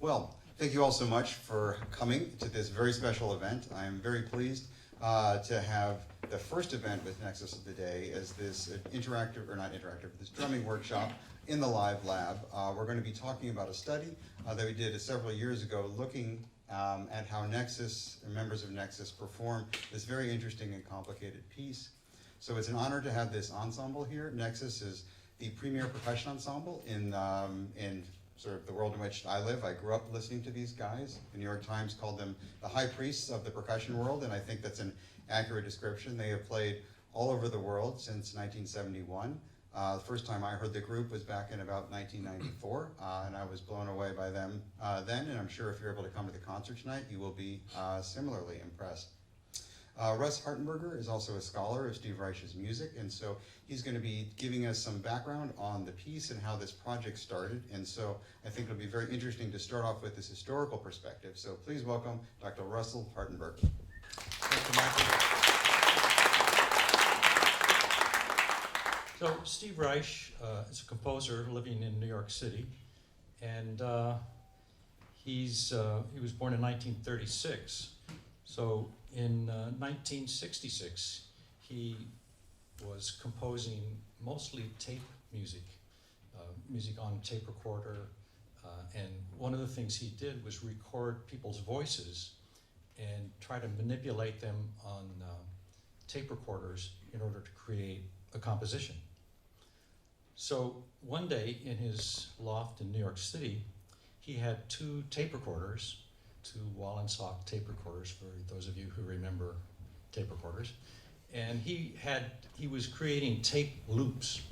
Well, thank you all so much for coming to this very special event. I am very pleased to have the first event with Nexus of the day as this interactive, or not interactive, this drumming workshop in the live lab. We're going to be talking about a study that we did several years ago looking at how Nexus and members of Nexus perform this very interesting and complicated piece. So it's an honor to have this ensemble here. Nexus is the premier percussion ensemble in sort of the world in which I live. I grew up listening to these guys. The New York Times called them the high priests of the percussion world, and I think that's an accurate description. They have played all over the world since 1971. The first time I heard the group was back in about 1994, and I was blown away by them then, and I'm sure if you're able to come to the concert tonight, you will be similarly impressed. Russ Hartenburger is also a scholar of Steve Reich's music, and so he's going to be giving us some background on the piece and how this project started. And so I think it'll be very interesting to start off with this historical perspective. So please welcome Dr. Russell Hartenburger. Thank you, Michael. So Steve Reich is a composer living in New York City, and he was born in 1936. So in 1966, he was composing mostly tape music, music on tape recorder, and one of the things he did was record people's voices and try to manipulate them on tape recorders in order to create a composition. So one day in his loft in New York City, he had two tape recorders, two wall and sock tape recorders, for those of you who remember tape recorders. And he was creating tape loops.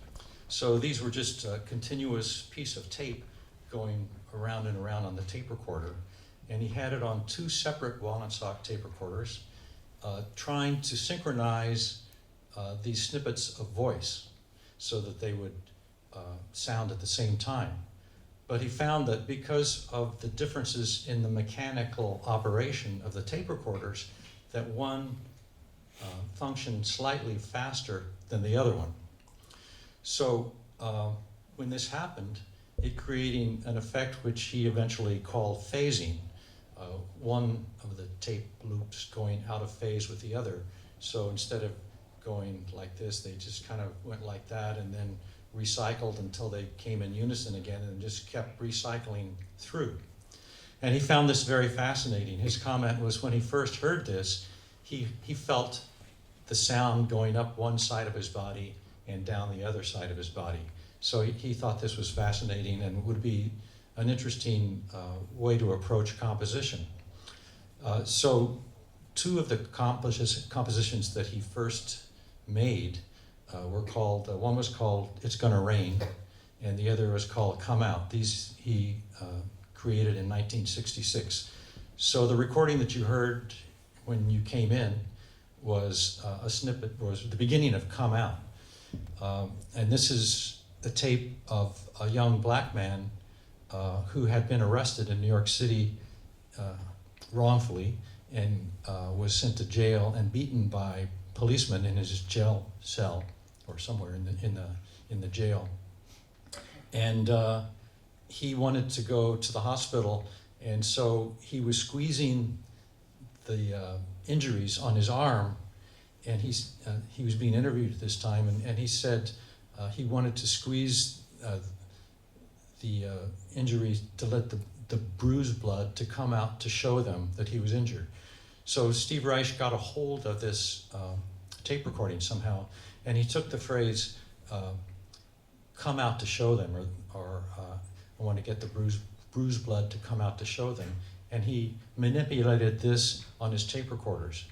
So these were just a continuous piece of tape going around and around on the tape recorder. And he had it on two separate wall and sock tape recorders, trying to synchronize these snippets of voice so that they would sound at the same time. But he found that because of the differences in the mechanical operation of the tape recorders, that one functioned slightly faster than the other one. So when this happened, it created an effect which he eventually called phasing, one of the tape loops going out of phase with the other. So instead of going like this, they just kind of went like that and then recycled until they came in unison again and just kept recycling through. And he found this very fascinating. His comment was when he first heard this, he felt the sound going up one side of his body and down the other side of his body. So he thought this was fascinating and would be an interesting way to approach composition. So two of the compositions that he first made were called, one was called It's Gonna Rain, and the other was called Come Out. These he created in 1966. So the recording that you heard when you came in was a snippet, was the beginning of Come Out. And this is a tape of a young black man who had been arrested in New York City wrongfully and was sent to jail and beaten by policemen in his jail cell, or somewhere in the jail, and he wanted to go to the hospital, and so he was squeezing the injuries on his arm, and he was being interviewed at this time, and he said he wanted to squeeze the injuries to let the bruised blood to come out to show them that he was injured. So Steve Reich got a hold of this tape recording somehow, and he took the phrase, come out to show them, or I want to get the bruised blood to come out to show them, and he manipulated this on his tape recorders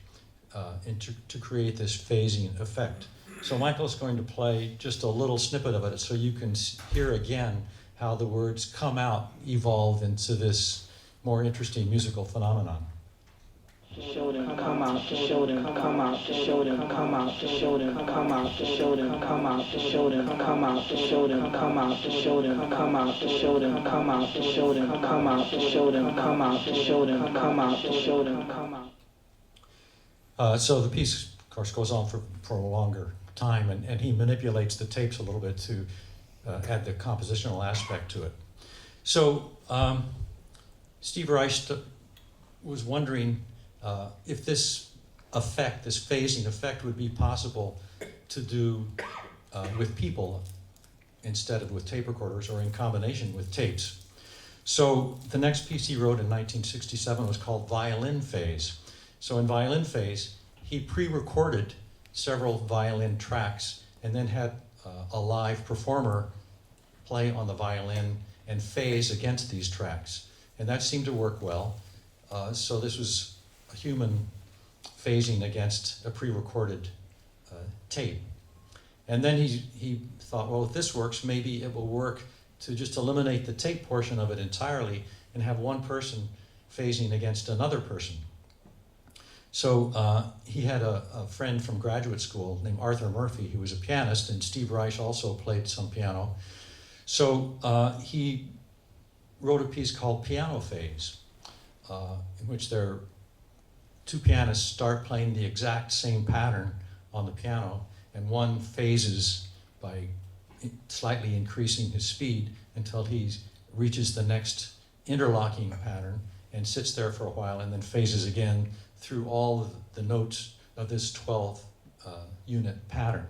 to create this phasing effect. So Michael's going to play just a little snippet of it so you can hear again how the words come out evolve into this more interesting musical phenomenon. To show them, come out, to show them, come out, to show them, come out, to show them, come out, to show them, come out, to show them, come out, to show them, come out, to show them, come out, to show them, come out, to show them, come out, to show them, come out, to show them, come out, to show them, come out. So the piece, of course, goes on for a longer time, and he manipulates the tapes a little bit to add the compositional aspect to it. So Steve Reich was wondering if this effect, this phasing effect, would be possible to do with people instead of with tape recorders or in combination with tapes. So the next piece he wrote in 1967 was called Violin Phase. So in Violin Phase, he pre-recorded several violin tracks and then had a live performer play on the violin and phase against these tracks. And that seemed to work well. So this was a human phasing against a pre-recorded tape. And then he thought, well, if this works, maybe it will work to just eliminate the tape portion of it entirely and have one person phasing against another person. So he had a friend from graduate school named Arthur Murphy, who was a pianist, and Steve Reich also played some piano. So he wrote a piece called Piano Phase, in which two pianists start playing the exact same pattern on the piano, and one phases by slightly increasing his speed until he reaches the next interlocking pattern and sits there for a while and then phases again through all the notes of this 12 unit pattern.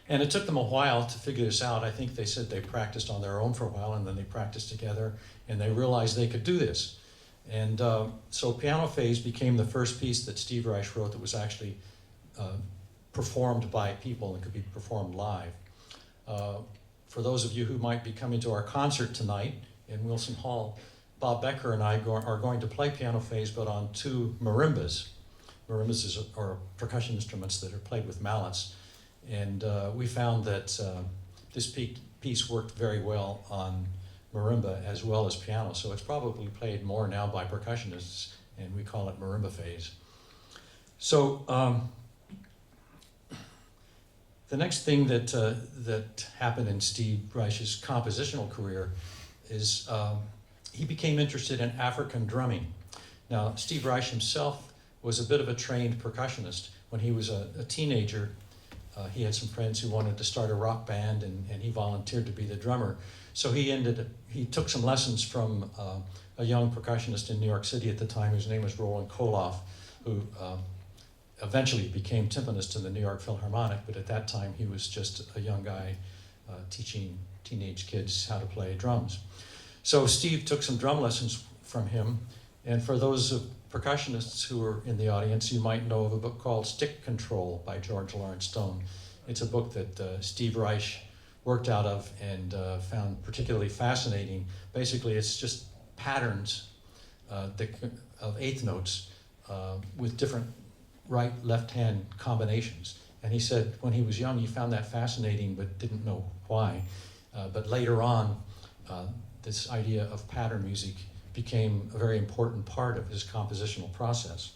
And it took them a while to figure this out. I think they said they practiced on their own for a while and then they practiced together and they realized they could do this. And so Piano Phase became the first piece that Steve Reich wrote that was actually performed by people and could be performed live. For those of you who might be coming to our concert tonight in Wilson Hall, Bob Becker and I are going to play Piano Phase, but on two marimbas. Marimbas are percussion instruments that are played with mallets. And we found that this piece worked very well on marimba as well as piano, so it's probably played more now by percussionists, and we call it Marimba Phase. So the next thing that happened in Steve Reich's compositional career is he became interested in African drumming. Now, Steve Reich himself was a bit of a trained percussionist. When he was a teenager, he had some friends who wanted to start a rock band, and he volunteered to be the drummer. So he took some lessons from a young percussionist in New York City at the time, whose name was Roland Koloff, who eventually became timpanist in the New York Philharmonic, but at that time he was just a young guy teaching teenage kids how to play drums. So Steve took some drum lessons from him, and for those percussionists who are in the audience, you might know of a book called Stick Control by George Lawrence Stone. It's a book that Steve Reich worked out of and found particularly fascinating. Basically, it's just patterns of eighth notes with different right, left-hand combinations. And he said when he was young, he found that fascinating, but didn't know why. But later on, this idea of pattern music became a very important part of his compositional process.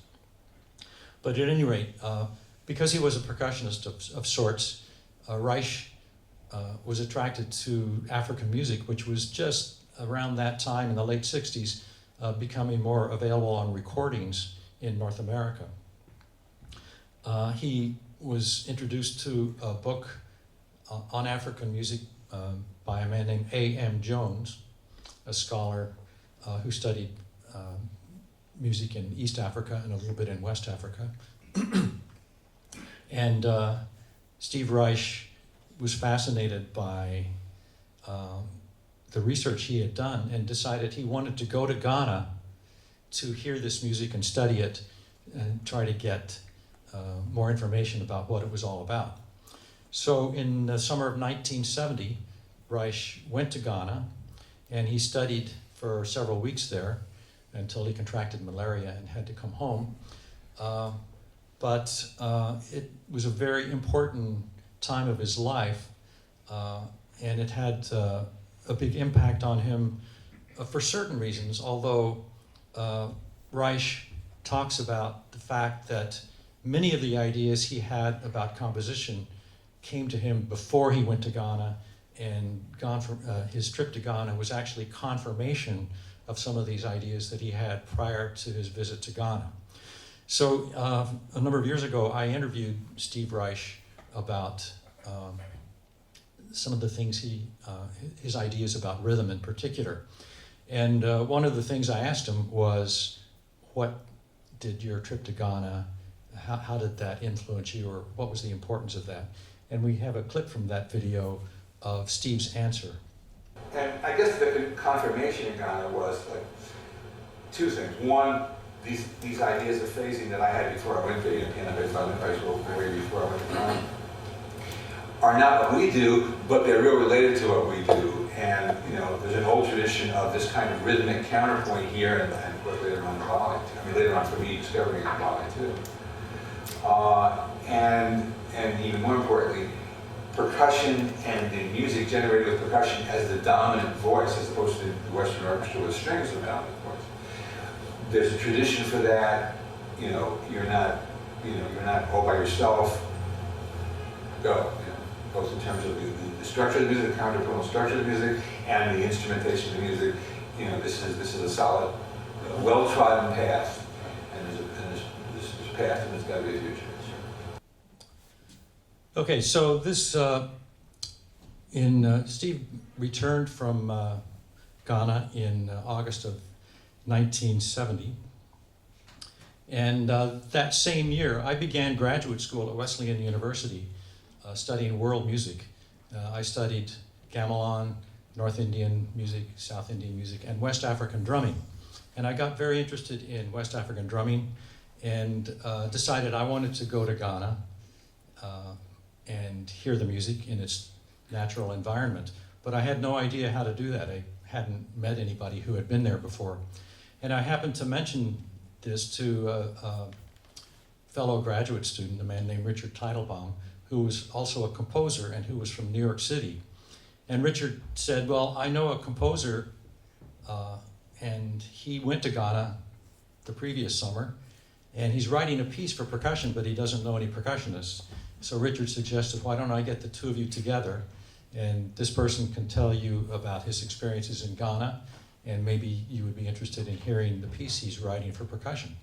But at any rate, because he was a percussionist of sorts, Reich was attracted to African music, which was just around that time in the late 60s, becoming more available on recordings in North America. He was introduced to a book on African music by a man named A.M. Jones, a scholar who studied music in East Africa and a little bit in West Africa. And Steve Reich was fascinated by the research he had done and decided he wanted to go to Ghana to hear this music and study it and try to get more information about what it was all about. So in the summer of 1970, Reich went to Ghana and he studied for several weeks there until he contracted malaria and had to come home. But it was a very important time of his life, and it had a big impact on him for certain reasons, although Reich talks about the fact that many of the ideas he had about composition came to him before he went to Ghana, and his trip to Ghana was actually confirmation of some of these ideas that he had prior to his visit to Ghana. So a number of years ago, I interviewed Steve Reich about some of the things his ideas about rhythm in particular. And one of the things I asked him was, what did your trip to Ghana, how did that influence you, or what was the importance of that? And we have a clip from that video of Steve's answer. And I guess the confirmation in Ghana was like two things. One, these ideas of phasing that I had before I went to piano-based high school, way before I went to Ghana, are not what we do, but they're real related to what we do. And you know, there's an old tradition of this kind of rhythmic counterpoint here, and of course later on in ballet. I mean, later on for me, discovering it in ballet too. And even more importantly, percussion and the music generated with percussion as the dominant voice, as opposed to the Western orchestra with strings as the dominant voice. There's a tradition for that. You know, you're not all by yourself. Go. You know, both in terms of the structure of the music, the counterpuntal structure of the music, and the instrumentation of the music. You know, this is a solid, well-trodden path, and there's path, and there's got to be a future. Okay, so this, Steve returned from Ghana in August of 1970. And that same year, I began graduate school at Wesleyan University studying world music. I studied gamelan, North Indian music, South Indian music, and West African drumming. And I got very interested in West African drumming and decided I wanted to go to Ghana and hear the music in its natural environment. But I had no idea how to do that. I hadn't met anybody who had been there before. And I happened to mention this to a fellow graduate student, a man named Richard Teitelbaum, who was also a composer and who was from New York City. And Richard said, well, I know a composer, and he went to Ghana the previous summer, and he's writing a piece for percussion, but he doesn't know any percussionists. So Richard suggested, why don't I get the two of you together, and this person can tell you about his experiences in Ghana, and maybe you would be interested in hearing the piece he's writing for percussion.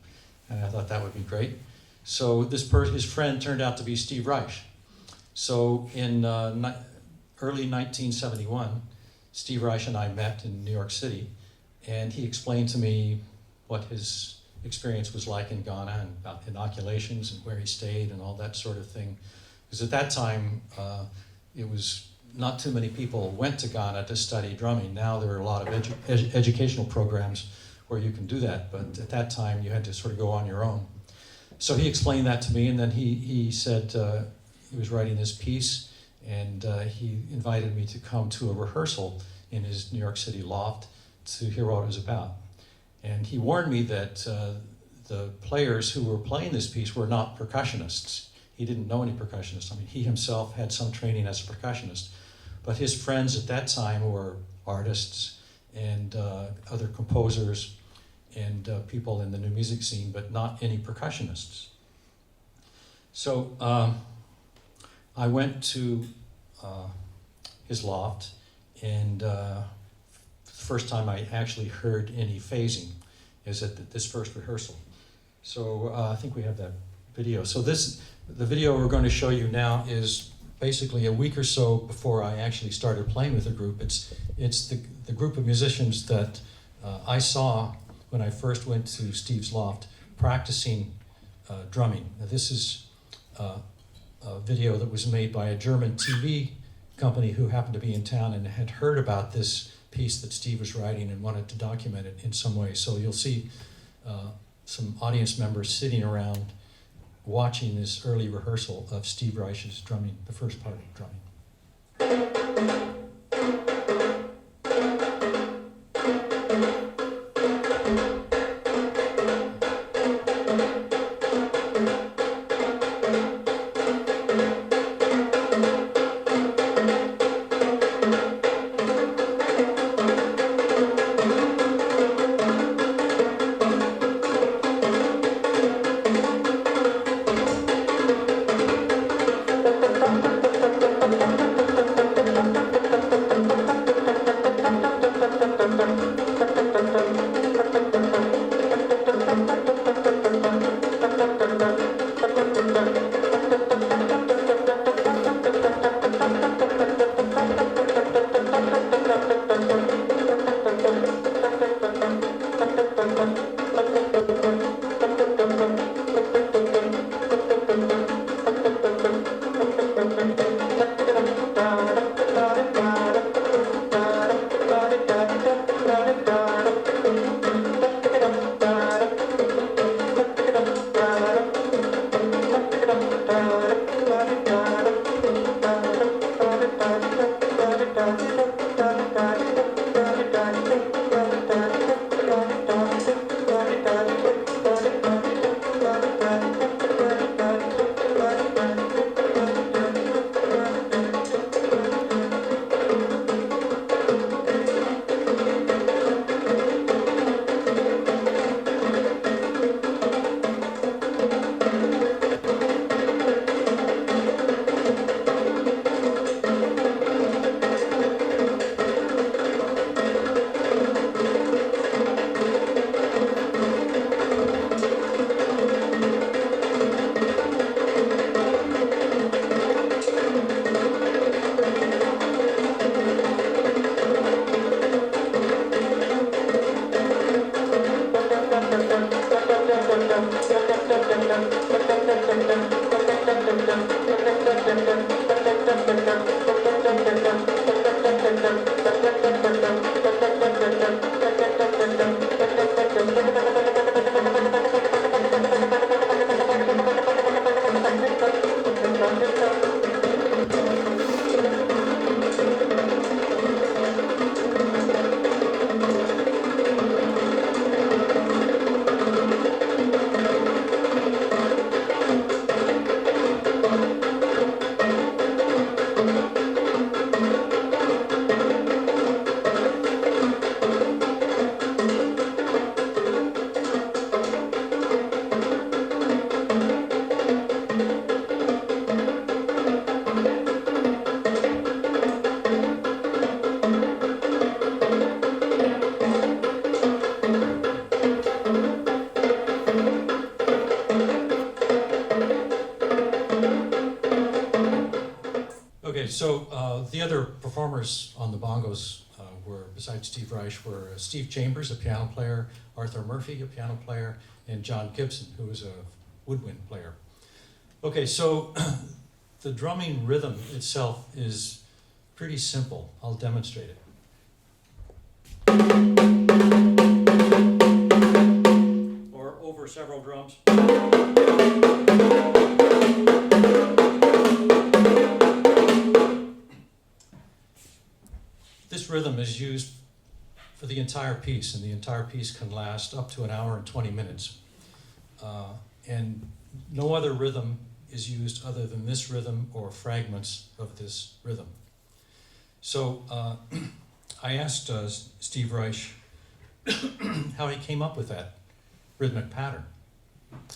And I thought that would be great. So his friend turned out to be Steve Reich. So in early 1971, Steve Reich and I met in New York City, and he explained to me what his experience was like in Ghana, and about inoculations and where he stayed and all that sort of thing. Because at that time, it was not too many people went to Ghana to study drumming. Now there are a lot of educational programs where you can do that, but at that time you had to sort of go on your own. So he explained that to me, and then he said he was writing this piece, and he invited me to come to a rehearsal in his New York City loft to hear what it was about. And he warned me that the players who were playing this piece were not percussionists. He didn't know any percussionists. I mean, he himself had some training as a percussionist, but his friends at that time were artists and other composers and people in the new music scene, but not any percussionists. So I went to his loft, and first time I actually heard any phasing is at this first rehearsal. So I think we have that video. So the video we're going to show you now is basically a week or so before I actually started playing with the group. It's the group of musicians that I saw when I first went to Steve's loft practicing drumming. Now, this is a video that was made by a German TV company who happened to be in town and had heard about this piece that Steve was writing and wanted to document it in some way. So you'll see some audience members sitting around watching this early rehearsal of Steve Reich's drumming, the first part of drumming. So the other performers on the bongos were, besides Steve Reich, were Steve Chambers, a piano player, Arthur Murphy, a piano player, and John Gibson, who was a woodwind player. Okay, so the drumming rhythm itself is pretty simple. I'll demonstrate it. Or over several drums. This rhythm is used for the entire piece, and the entire piece can last up to 1 hour and 20 minutes. And no other rhythm is used other than this rhythm or fragments of this rhythm. So I asked Steve Reich how he came up with that rhythmic pattern.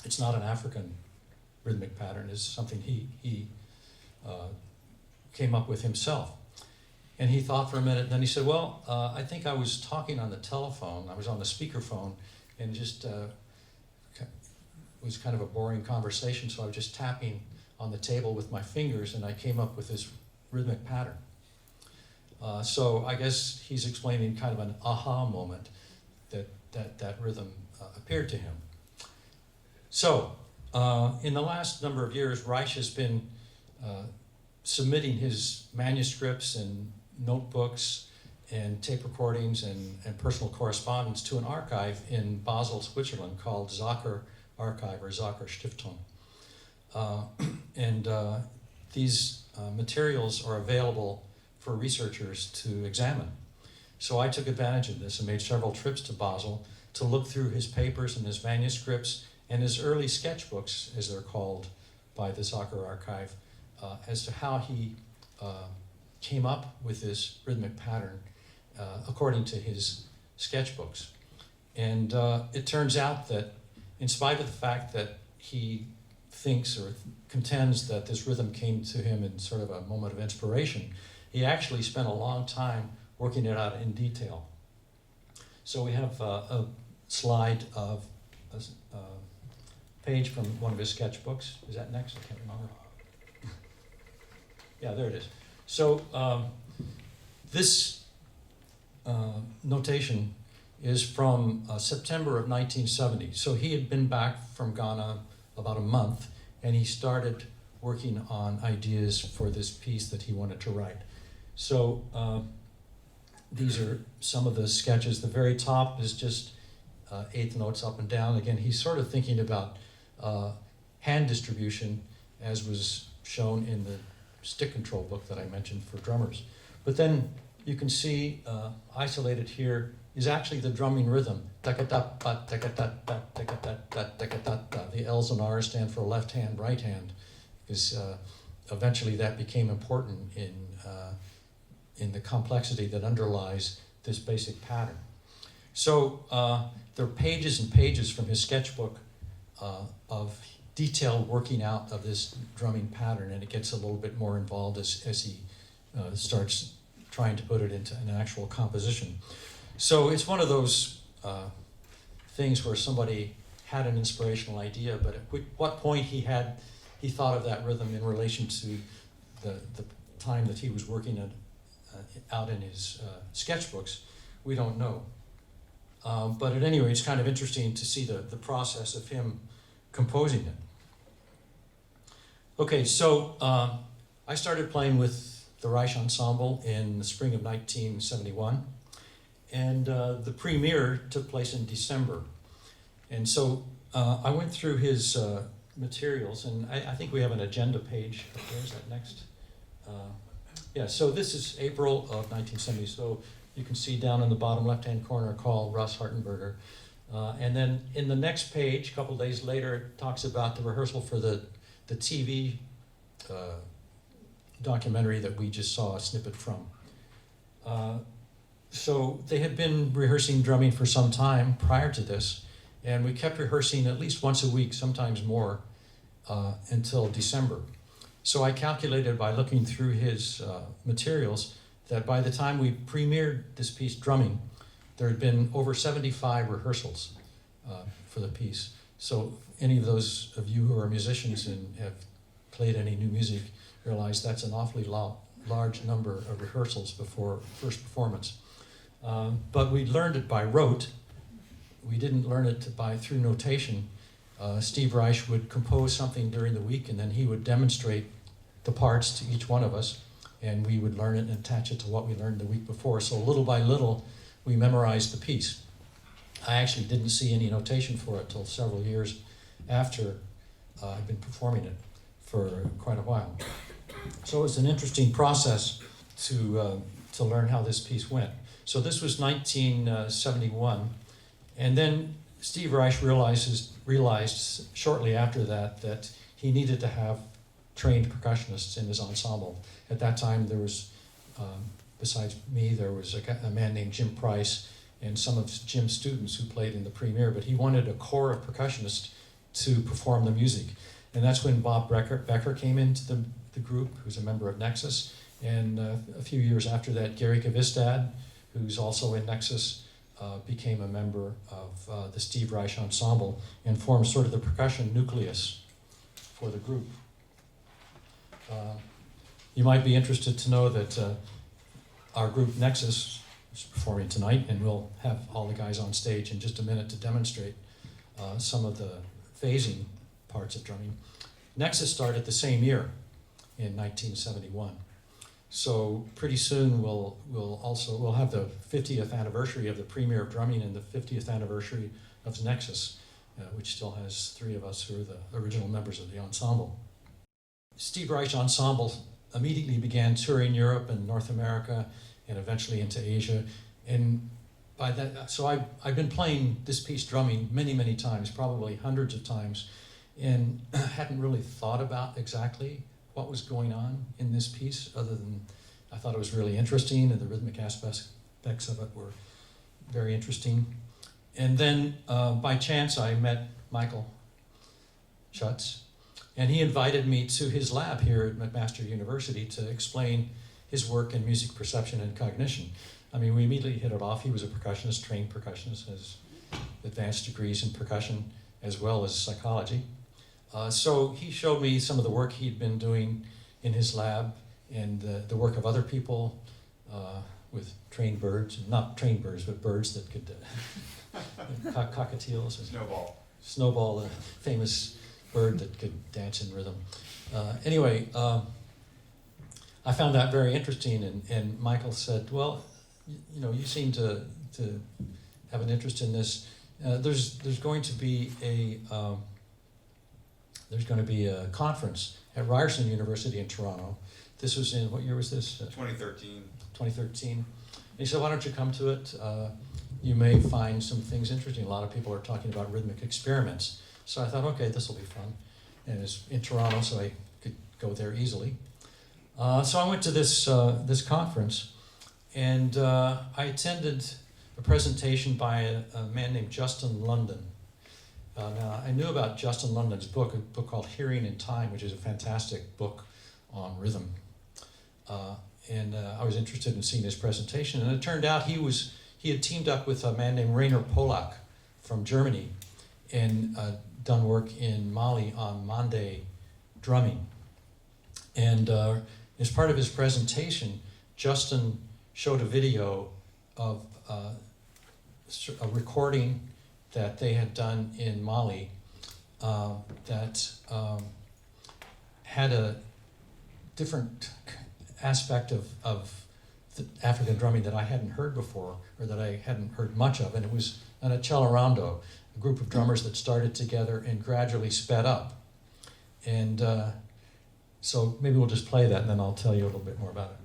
It's not an African rhythmic pattern, it's something he came up with himself. And he thought for a minute, and then he said, well, I think I was talking on the telephone, I was on the speakerphone, and just it was kind of a boring conversation, so I was just tapping on the table with my fingers, and I came up with this rhythmic pattern. So I guess he's explaining kind of an aha moment that rhythm appeared to him. So in the last number of years, Reich has been submitting his manuscripts and notebooks and tape recordings and personal correspondence to an archive in Basel, Switzerland called Zacher Archive or Zacher Stiftung. These materials are available for researchers to examine. So I took advantage of this and made several trips to Basel to look through his papers and his manuscripts and his early sketchbooks, as they're called by the Zacher Archive, as to how he came up with this rhythmic pattern according to his sketchbooks. And it turns out that in spite of the fact that he thinks or contends that this rhythm came to him in sort of a moment of inspiration, he actually spent a long time working it out in detail. So we have a slide of a page from one of his sketchbooks. Is that next? I can't remember. Yeah, there it is. So this notation is from September of 1970. So he had been back from Ghana about a month, and he started working on ideas for this piece that he wanted to write. So these are some of the sketches. The very top is just eighth notes up and down. Again, he's sort of thinking about hand distribution as was shown in the stick control book that I mentioned for drummers. But then you can see isolated here is actually the drumming rhythm. The L's and R's stand for left hand, right hand, because eventually that became important in the complexity that underlies this basic pattern. So there are pages and pages from his sketchbook of detailed working out of this drumming pattern, and it gets a little bit more involved as he starts trying to put it into an actual composition. So it's one of those things where somebody had an inspirational idea, but at what point he thought of that rhythm in relation to the time that he was working out in his sketchbooks, we don't know. But at any rate, it's kind of interesting to see the process of him composing it. Okay, so I started playing with the Reich Ensemble in the spring of 1971, and the premiere took place in December. And so I went through his materials, and I think we have an agenda page. Where's that next? Yeah, so this is April of 1970, so you can see down in the bottom left-hand corner called Russ Hartenburger. And then in the next page, a couple days later, it talks about the rehearsal for the TV documentary that we just saw a snippet from. So they had been rehearsing drumming for some time prior to this, and we kept rehearsing at least once a week, sometimes more, until December. So I calculated by looking through his materials that by the time we premiered this piece, Drumming, there had been over 75 rehearsals for the piece. So any of those of you who are musicians and have played any new music realize that's an awfully large number of rehearsals before first performance. But we learned it by rote. We didn't learn it through notation. Steve Reich would compose something during the week, and then he would demonstrate the parts to each one of us, and we would learn it and attach it to what we learned the week before. So little by little, we memorized the piece. I actually didn't see any notation for it till several years after I'd been performing it for quite a while. So it was an interesting process to learn how this piece went. So this was 1971, and then Steve Reich realized shortly after that he needed to have trained percussionists in his ensemble. At that time, there was, besides me, there was a man named Jim Price and some of Jim's students who played in the premiere, but he wanted a core of percussionists to perform the music. And that's when Bob Becker came into the group, who's a member of NEXUS, and a few years after that, Garry Kvistad, who's also in NEXUS, became a member of the Steve Reich Ensemble and formed sort of the percussion nucleus for the group. You might be interested to know that our group NEXUS is performing tonight, and we'll have all the guys on stage in just a minute to demonstrate some of the phasing parts of drumming. NEXUS started the same year in 1971. So pretty soon we'll have the 50th anniversary of the premiere of drumming and the 50th anniversary of NEXUS, which still has 3 of us who are the original members of the ensemble. Steve Reich Ensemble immediately began touring Europe and North America and eventually into Asia. And by that, so I've been playing this piece drumming many, many times, probably hundreds of times, and hadn't really thought about exactly what was going on in this piece, other than I thought it was really interesting, and the rhythmic aspects of it were very interesting. And then by chance I met Michael Schutz, and he invited me to his lab here at McMaster University to explain his work in music perception and cognition. I mean, we immediately hit it off. He was a percussionist, trained percussionist, has advanced degrees in percussion as well as psychology. So he showed me some of the work he'd been doing in his lab and the work of other people with trained birds, not trained birds, but birds that could, cockatiels. Snowball, the famous bird that could dance in rhythm. Anyway, I found that very interesting, and Michael said, well, you know, you seem to have an interest in this. There's going to be a conference at Ryerson University in Toronto. This was in, what year was this? 2013. 2013. And he said, why don't you come to it? You may find some things interesting. A lot of people are talking about rhythmic experiments. So I thought, okay, this will be fun. And it's in Toronto, so I could go there easily. So I went to this, this conference, and I attended a presentation by a man named Justin London. Now, I knew about Justin London's book, a book called Hearing in Time, which is a fantastic book on rhythm. And I was interested in seeing his presentation, and it turned out he had teamed up with a man named Rainer Polak from Germany and done work in Mali on Mande drumming. And as part of his presentation, Justin showed a video of a recording that they had done in Mali that had a different aspect of the African drumming that I hadn't heard before, or that I hadn't heard much of, and it was an accelerando, a group of drummers that started together and gradually sped up. And so maybe we'll just play that, and then I'll tell you a little bit more about it.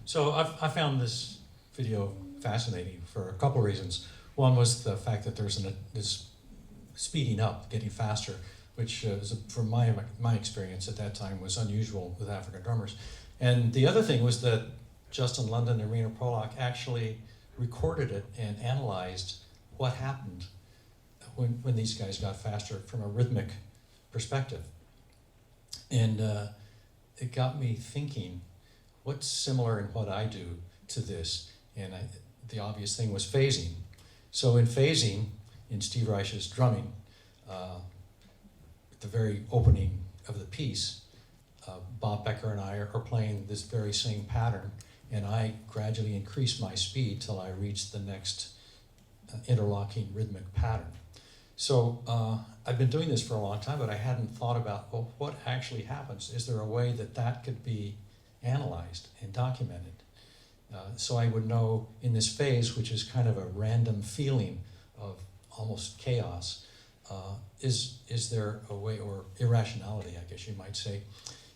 So I found this video fascinating for a couple of reasons. One was the fact that there's this speeding up, getting faster, which is, from my experience at that time, was unusual with African drummers. And the other thing was that Justin London and Rainer Polak actually recorded it and analyzed what happened when these guys got faster from a rhythmic perspective. And it got me thinking, what's similar in what I do to this, and the obvious thing was phasing. So in phasing, in Steve Reich's drumming, at the very opening of the piece, Bob Becker and I are playing this very same pattern, and I gradually increase my speed till I reach the next interlocking rhythmic pattern. So I've been doing this for a long time, but I hadn't thought about, well, what actually happens? Is there a way that that could be analyzed and documented? So I would know in this phase, which is kind of a random feeling of almost chaos, is there a way, or irrationality, I guess you might say,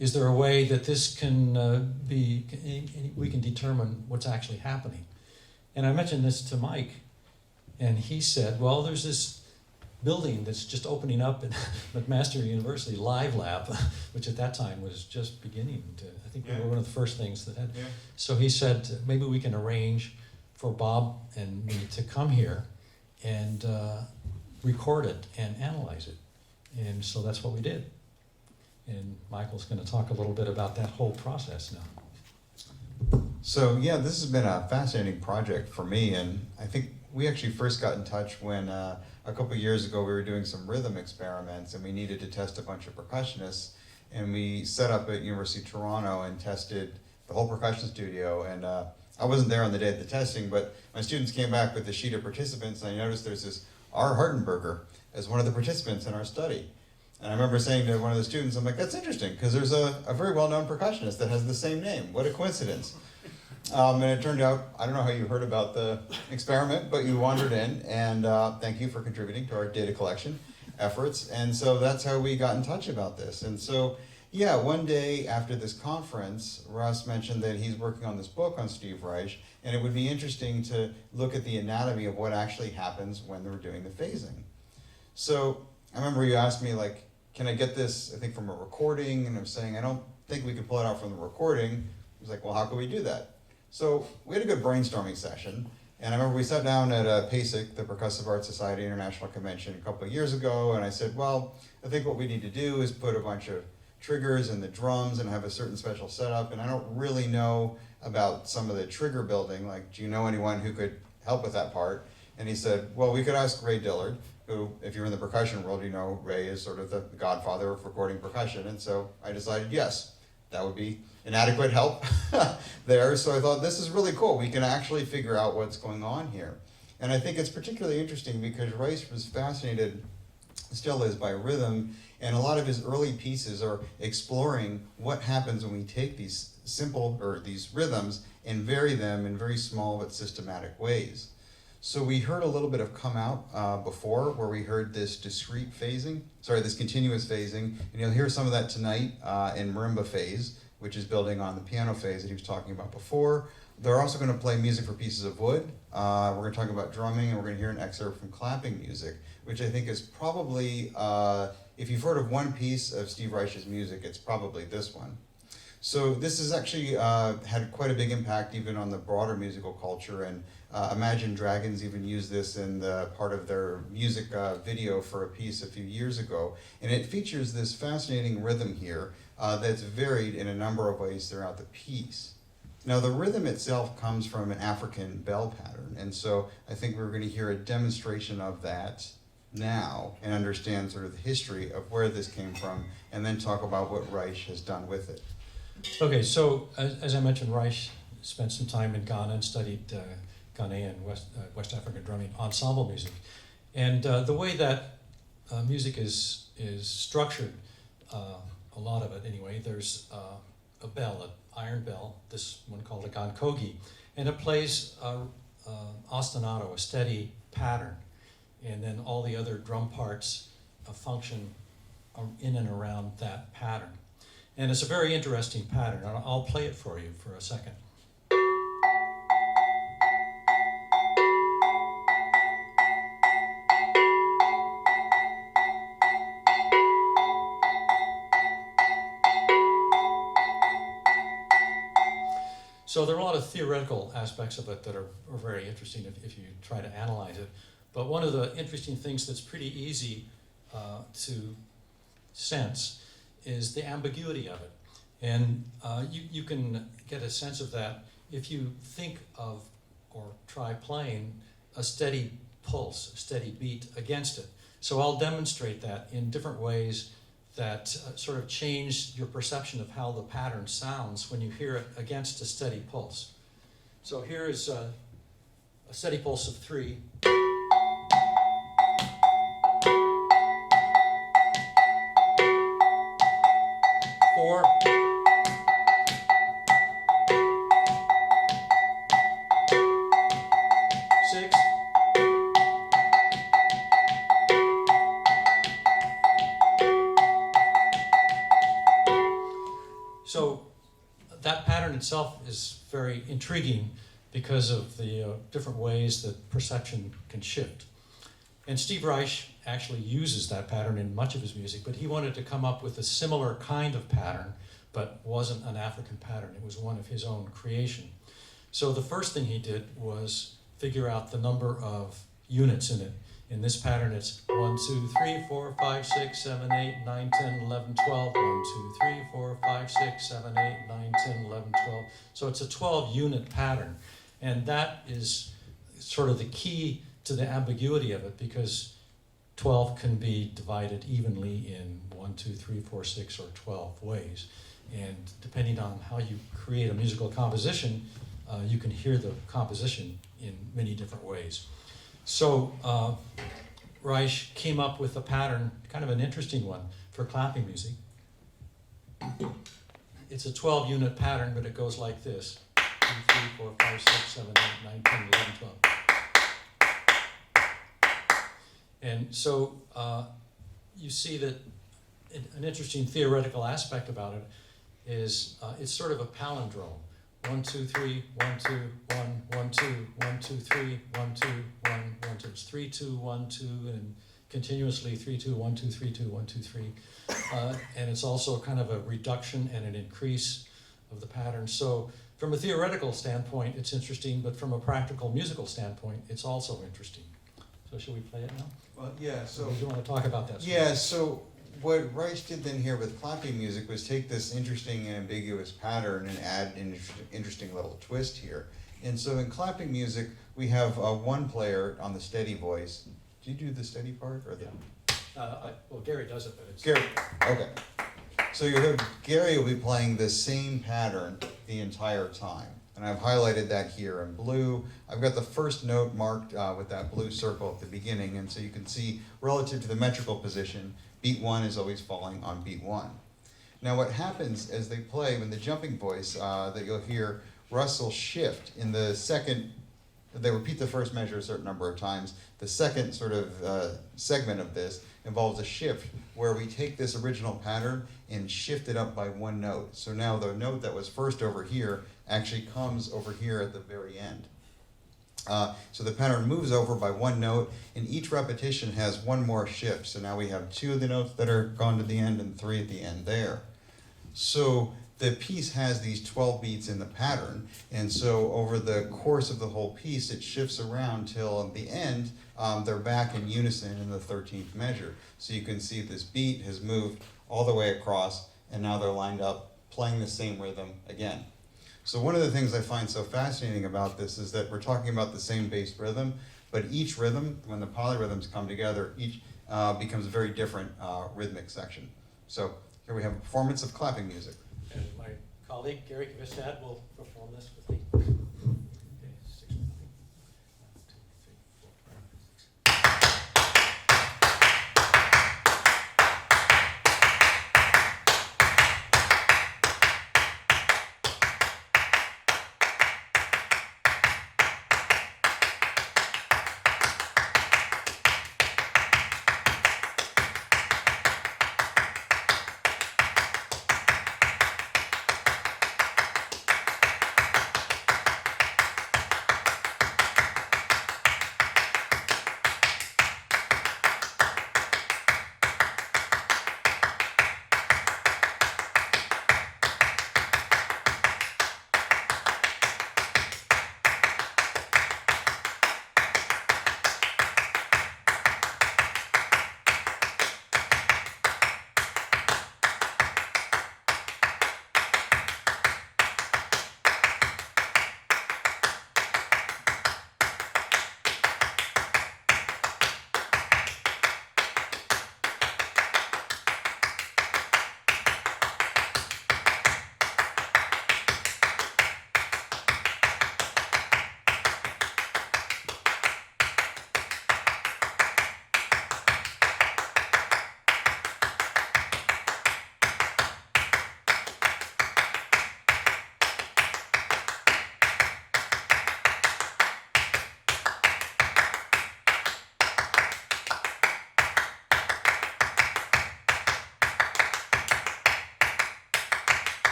is there a way that this can we can determine what's actually happening? And I mentioned this to Mike, and he said, well, there's this building that's just opening up at McMaster University, Live Lab, which at that time was just beginning to, I think we were one of the first things that had. Yeah. So he said, maybe we can arrange for Bob and me to come here and record it and analyze it. And so that's what we did. And Michael's going to talk a little bit about that whole process now. So yeah, this has been a fascinating project for me, and I think we actually first got in touch when a couple years ago we were doing some rhythm experiments and we needed to test a bunch of percussionists, and we set up at University of Toronto and tested the whole percussion studio. And I wasn't there on the day of the testing, but my students came back with a sheet of participants, and I noticed there's this Hartenburger as one of the participants in our study. And I remember saying to one of the students, I'm like, that's interesting, because there's a very well-known percussionist that has the same name. What a coincidence. And it turned out, I don't know how you heard about the experiment, but you wandered in, and thank you for contributing to our data collection efforts. And so that's how we got in touch about this. And so, yeah, one day after this conference, Russ mentioned that he's working on this book on Steve Reich, and it would be interesting to look at the anatomy of what actually happens when they're doing the phasing. So I remember you asked me, like, can I get this, I think, from a recording? And I'm saying, I don't think we could pull it out from the recording. I was like, well, how can we do that? So we had a good brainstorming session, and I remember we sat down at PASIC, the Percussive Art Society International Convention, a couple of years ago, and I said, well, I think what we need to do is put a bunch of triggers in the drums and have a certain special setup, and I don't really know about some of the trigger building, like, do you know anyone who could help with that part? And he said, well, we could ask Ray Dillard, who, if you're in the percussion world, you know Ray is sort of the godfather of recording percussion, and so I decided, yes, that would be an adequate help there. So I thought, this is really cool. We can actually figure out what's going on here. And I think it's particularly interesting because Reich was fascinated, still is, by rhythm, and a lot of his early pieces are exploring what happens when we take these simple, or these rhythms, and vary them in very small but systematic ways. So we heard a little bit of Come Out before, where we heard this discrete phasing, this continuous phasing, and you'll hear some of that tonight in marimba phase, which is building on the piano phase that he was talking about before. They're also going to play music for pieces of wood. We're going to talk about drumming, and we're going to hear an excerpt from clapping music, which I think is probably, if you've heard of one piece of Steve Reich's music, it's probably this one. So this has actually had quite a big impact even on the broader musical culture, and Imagine Dragons even used this in the part of their music video for a piece a few years ago. And it features this fascinating rhythm here that's varied in a number of ways throughout the piece. Now the rhythm itself comes from an African bell pattern, and so I think we're going to hear a demonstration of that now and understand sort of the history of where this came from, and then talk about what Reich has done with it. Okay, so as I mentioned, Reich spent some time in Ghana and studied Ghanaian West African drumming ensemble music. And the way that music is structured, a lot of it anyway, there's a bell, an iron bell, this one called a gankogi, and it plays ostinato, a steady pattern, and then all the other drum parts function in and around that pattern. And it's a very interesting pattern. I'll play it for you for a second. So there are a lot of theoretical aspects of it that are very interesting if you try to analyze it. But one of the interesting things that's pretty easy to sense is the ambiguity of it. And you can get a sense of that if you think of or try playing a steady pulse, a steady beat against it. So I'll demonstrate that in different ways that sort of change your perception of how the pattern sounds when you hear it against a steady pulse. So here is a steady pulse of 3. 4. 6. So that pattern itself is very intriguing because of the different ways that perception can shift. And Steve Reich actually uses that pattern in much of his music, but he wanted to come up with a similar kind of pattern, but wasn't an African pattern. It was one of his own creation. So the first thing he did was figure out the number of units in it. In this pattern, it's 1, 2, 3, 4, 5, 6, 7, 8, 9, 10, 11, 12. 1, 2, 3, 4, 5, 6, 7, 8, 9, 10, 11, 12. So it's a 12-unit pattern. And that is sort of the key to the ambiguity of it, because 12 can be divided evenly in 1, 2, 3, 4, 6, or 12 ways. And depending on how you create a musical composition, you can hear the composition in many different ways. So Reich came up with a pattern, kind of an interesting one, for clapping music. It's a 12-unit pattern, but it goes like this. 2, 3, 4, 5, 6, 7, 8, 9, 10, 11, 12. And so you see that an interesting theoretical aspect about it is it's sort of a palindrome. 1, 2, 3, 1, 2, 1, 1, 2, 1, 2, 3, 1, 2, 1, 1, 2. It's 3, 2, 1, 2, and continuously 3, 2, 1, 2, 3, 2, 1, 2, 3. And it's also kind of a reduction and an increase of the pattern. So from a theoretical standpoint, it's interesting, but from a practical musical standpoint, it's also interesting. So should we play it now? Well, yeah, so. Do you want to talk about that? Yeah, so what Reich did then here with clapping music was take this interesting and ambiguous pattern and add an interesting little twist here. And so in clapping music, we have one player on the steady voice. Do you do the steady part or the? Well, Garry does it, but it's... Garry, okay. So you heard Garry will be playing the same pattern the entire time. And I've highlighted that here in blue. I've got the first note marked with that blue circle at the beginning, and so you can see relative to the metrical position, beat 1 is always falling on beat 1. Now what happens as they play, when the jumping voice that you'll hear, Russ will shift in the second, they repeat the first measure a certain number of times. The second sort of segment of this involves a shift where we take this original pattern and shift it up by 1 note. So now the note that was first over here actually comes over here at the very end. So the pattern moves over by 1 note, and each repetition has 1 more shift. So now we have 2 of the notes that are gone to the end and 3 at the end there. So the piece has these 12 beats in the pattern, and so over the course of the whole piece, it shifts around till at the end, they're back in unison in the 13th measure. So you can see this beat has moved all the way across, and now they're lined up playing the same rhythm again. So one of the things I find so fascinating about this is that we're talking about the same bass rhythm, but each rhythm, when the polyrhythms come together, each becomes a very different rhythmic section. So here we have a performance of clapping music. And my colleague, Garry Kvistad, will perform this with me. Okay, 6, 1, 2, 3, 4, 5, 6.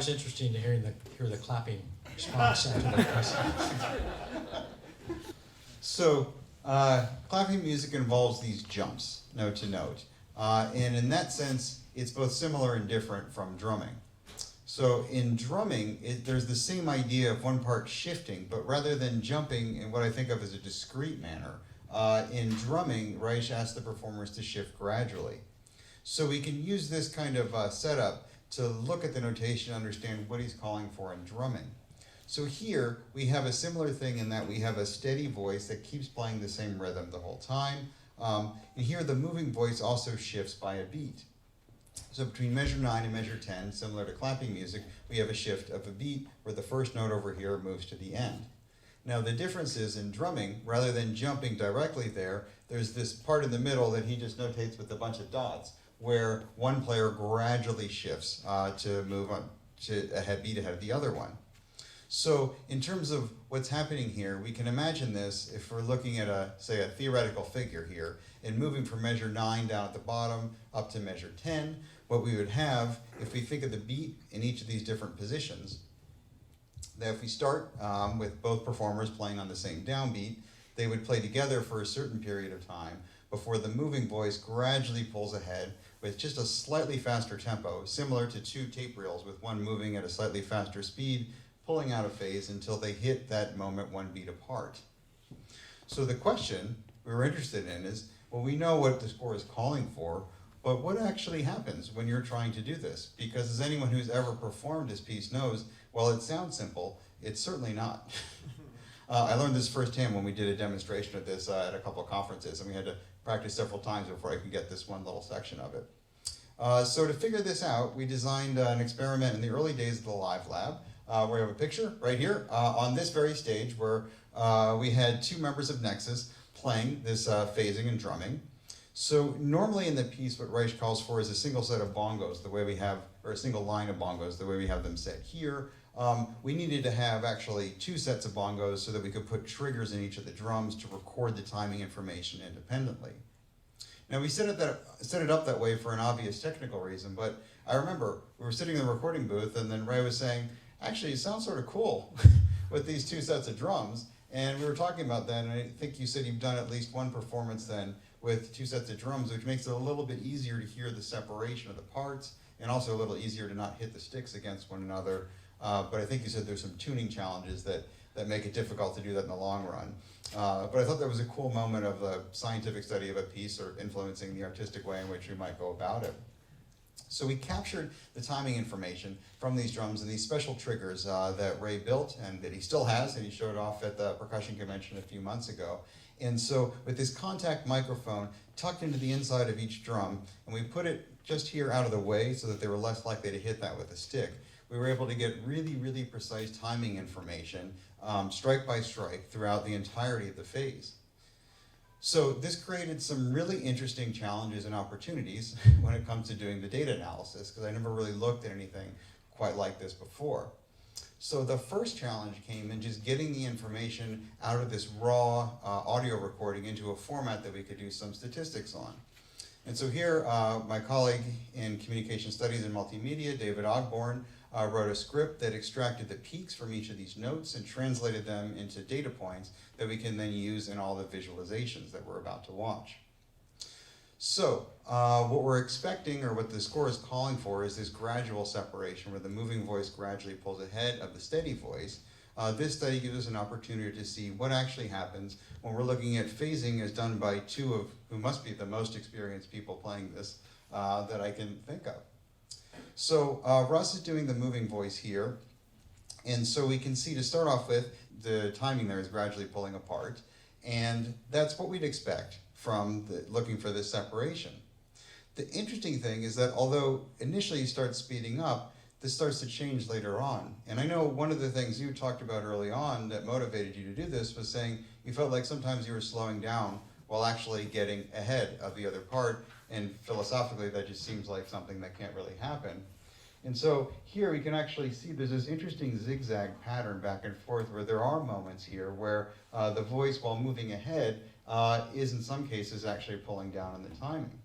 always interesting to hear the clapping response after the piece. So, clapping music involves these jumps, note to note. And in that sense, it's both similar and different from drumming. So in drumming, there's the same idea of one part shifting, but rather than jumping in what I think of as a discrete manner, in drumming, Reich asked the performers to shift gradually. So we can use this kind of setup to look at the notation and understand what he's calling for in drumming. So here, we have a similar thing in that we have a steady voice that keeps playing the same rhythm the whole time. And here, the moving voice also shifts by a beat. So between measure 9 and measure 10, similar to clapping music, we have a shift of a beat where the first note over here moves to the end. Now the difference is in drumming, rather than jumping directly there, there's this part in the middle that he just notates with a bunch of dots, where one player gradually shifts to move on to a beat ahead of the other one. So in terms of what's happening here, we can imagine this if we're looking at say a theoretical figure here, and moving from measure 9 down at the bottom up to measure 10, what we would have, if we think of the beat in each of these different positions, that if we start with both performers playing on the same downbeat, they would play together for a certain period of time before the moving voice gradually pulls ahead with just a slightly faster tempo, similar to two tape reels with one moving at a slightly faster speed, pulling out of phase until they hit that moment one beat apart. So the question we were interested in is, well, we know what the score is calling for, but what actually happens when you're trying to do this? Because as anyone who's ever performed this piece knows, while it sounds simple, it's certainly not. I learned this firsthand when we did a demonstration of this at a couple of conferences, and we had to practice several times before I could get this one little section of it. So to figure this out, we designed an experiment in the early days of the Live Lab, where we have a picture right here on this very stage where we had two members of NEXUS playing this phasing and drumming. So normally in the piece, what Reich calls for is a single set of bongos, the way we have, or a single line of bongos, the way we have them set here. We needed to have actually two sets of bongos so that we could put triggers in each of the drums to record the timing information independently. Now we set it up that way for an obvious technical reason, but I remember we were sitting in the recording booth and then Ray was saying, actually it sounds sort of cool with these two sets of drums. And we were talking about that, and I think you said you've done at least one performance then with two sets of drums, which makes it a little bit easier to hear the separation of the parts, and also a little easier to not hit the sticks against one another. But I think you said there's some tuning challenges that make it difficult to do that in the long run. But I thought that was a cool moment of the scientific study of a piece or influencing the artistic way in which we might go about it. So we captured the timing information from these drums and these special triggers that Ray built and that he still has, and he showed off at the percussion convention a few months ago. And so with this contact microphone tucked into the inside of each drum, and we put it just here out of the way so that they were less likely to hit that with a stick, we were able to get really, really precise timing information, strike by strike, throughout the entirety of the phase. So this created some really interesting challenges and opportunities when it comes to doing the data analysis, because I never really looked at anything quite like this before. So the first challenge came in just getting the information out of this raw audio recording into a format that we could do some statistics on. And so here, my colleague in communication studies and multimedia, David Ogborn, wrote a script that extracted the peaks from each of these notes and translated them into data points that we can then use in all the visualizations that we're about to watch. So what we're expecting, or what the score is calling for, is this gradual separation where the moving voice gradually pulls ahead of the steady voice. This study gives us an opportunity to see what actually happens when we're looking at phasing as done by two of who must be the most experienced people playing this that I can think of. So Russ is doing the moving voice here, and so we can see, to start off with, the timing there is gradually pulling apart, and that's what we'd expect from looking for this separation. The interesting thing is that although initially you start speeding up, this starts to change later on. And I know one of the things you talked about early on that motivated you to do this was saying you felt like sometimes you were slowing down while actually getting ahead of the other part, and philosophically that just seems like something that can't really happen. And so here we can actually see there's this interesting zigzag pattern back and forth where there are moments here where the voice, while moving ahead, is in some cases actually pulling down on the timing.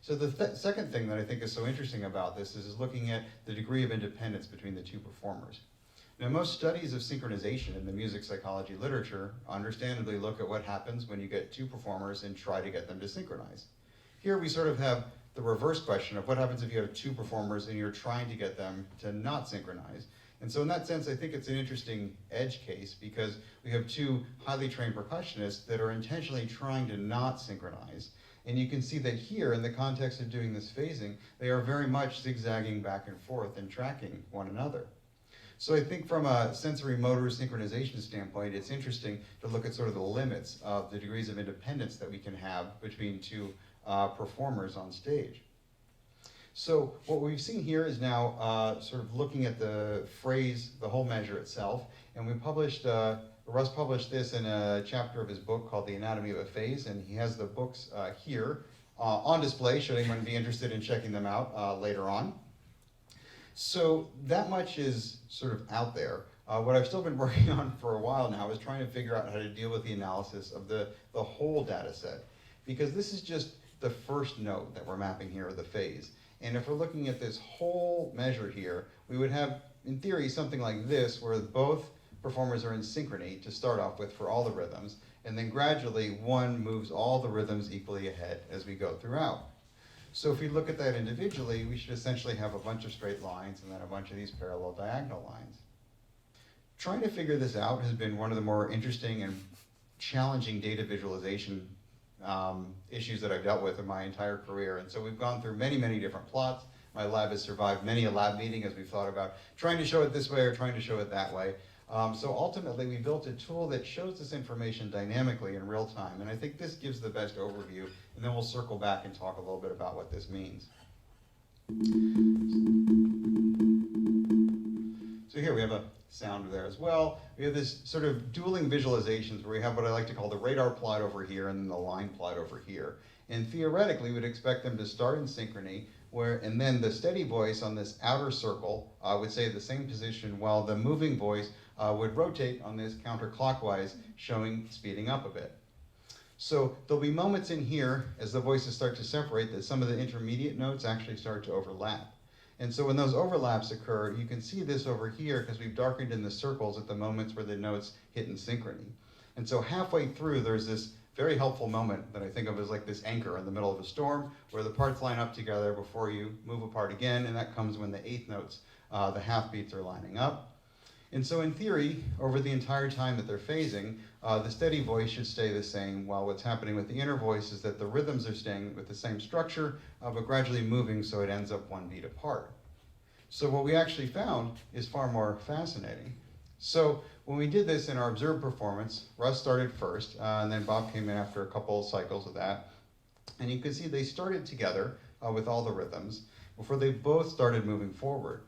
So the second thing that I think is so interesting about this is looking at the degree of independence between the two performers. Now, most studies of synchronization in the music psychology literature understandably look at what happens when you get two performers and try to get them to synchronize. Here we sort of have the reverse question of what happens if you have two performers and you're trying to get them to not synchronize. And so in that sense, I think it's an interesting edge case because we have two highly trained percussionists that are intentionally trying to not synchronize. And you can see that here, in the context of doing this phasing, they are very much zigzagging back and forth and tracking one another. So I think from a sensory motor synchronization standpoint, it's interesting to look at sort of the limits of the degrees of independence that we can have between two performers on stage. So what we've seen here is now sort of looking at the phrase, the whole measure itself, and we published, Russ published this in a chapter of his book called The Anatomy of a Phase, and he has the books here on display, should anyone be interested in checking them out later on. So that much is sort of out there. What I've still been working on for a while now is trying to figure out how to deal with the analysis of the whole data set, because this is just the first note that we're mapping here, the phase. And if we're looking at this whole measure here, we would have, in theory, something like this, where both performers are in synchrony to start off with for all the rhythms, and then gradually one moves all the rhythms equally ahead as we go throughout. So if we look at that individually, we should essentially have a bunch of straight lines and then a bunch of these parallel diagonal lines. Trying to figure this out has been one of the more interesting and challenging data visualization issues that I've dealt with in my entire career. And so we've gone through many, many different plots. My lab has survived many a lab meeting as we've thought about trying to show it this way or trying to show it that way. So ultimately, we built a tool that shows this information dynamically in real time. And I think this gives the best overview. And then we'll circle back and talk a little bit about what this means. So here we have a sound there as well. We have this sort of dueling visualizations where we have what I like to call the radar plot over here and then the line plot over here. And theoretically, we'd expect them to start in synchrony, and then the steady voice on this outer circle would stay at the same position while the moving voice would rotate on this counterclockwise, showing speeding up a bit. So there'll be moments in here as the voices start to separate that some of the intermediate notes actually start to overlap. And so when those overlaps occur, you can see this over here because we've darkened in the circles at the moments where the notes hit in synchrony. And so halfway through, there's this very helpful moment that I think of as like this anchor in the middle of a storm where the parts line up together before you move apart again, and that comes when the eighth notes, the half beats are lining up. And so in theory, over the entire time that they're phasing, the steady voice should stay the same, while what's happening with the inner voice is that the rhythms are staying with the same structure, but gradually moving so it ends up one beat apart. So what we actually found is far more fascinating. So when we did this in our observed performance, Russ started first, and then Bob came in after a couple cycles of that. And you can see they started together with all the rhythms before they both started moving forward.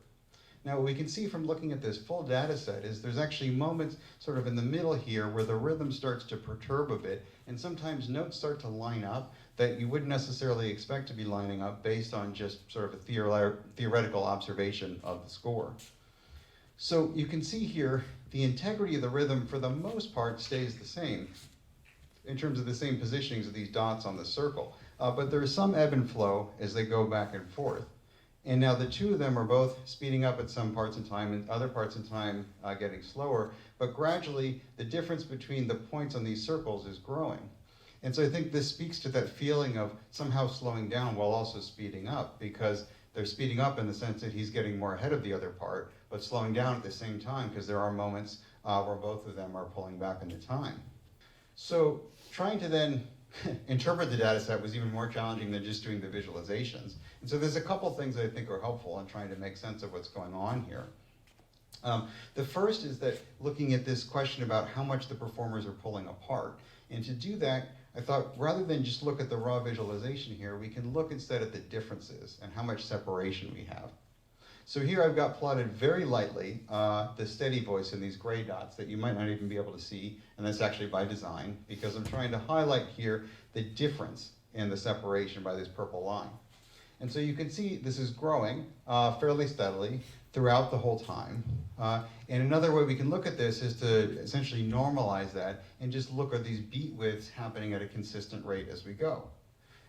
Now, what we can see from looking at this full data set is there's actually moments sort of in the middle here where the rhythm starts to perturb a bit, and sometimes notes start to line up that you wouldn't necessarily expect to be lining up based on just sort of a theoretical observation of the score. So you can see here the integrity of the rhythm for the most part stays the same in terms of the same positionings of these dots on the circle, but there is some ebb and flow as they go back and forth. And now the two of them are both speeding up at some parts in time and other parts in time getting slower, but gradually the difference between the points on these circles is growing. And so I think this speaks to that feeling of somehow slowing down while also speeding up, because they're speeding up in the sense that he's getting more ahead of the other part, but slowing down at the same time because there are moments where both of them are pulling back into time. So trying to then interpret the data set was even more challenging than just doing the visualizations. And so there's a couple things that I think are helpful in trying to make sense of what's going on here. The first is that looking at this question about how much the performers are pulling apart. And to do that, I thought rather than just look at the raw visualization here, we can look instead at the differences and how much separation we have. So here I've got plotted very lightly the steady voice in these gray dots that you might not even be able to see, and that's actually by design, because I'm trying to highlight here the difference in the separation by this purple line. And so you can see this is growing fairly steadily throughout the whole time. And another way we can look at this is to essentially normalize that and just look at these beat widths happening at a consistent rate as we go.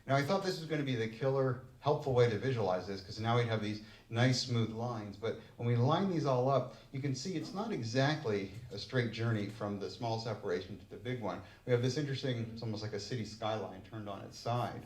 Now I thought this was going to be the killer, helpful way to visualize this, because now we'd have these nice smooth lines, but when we line these all up, you can see it's not exactly a straight journey from the small separation to the big one. We have this interesting, it's almost like a city skyline turned on its side.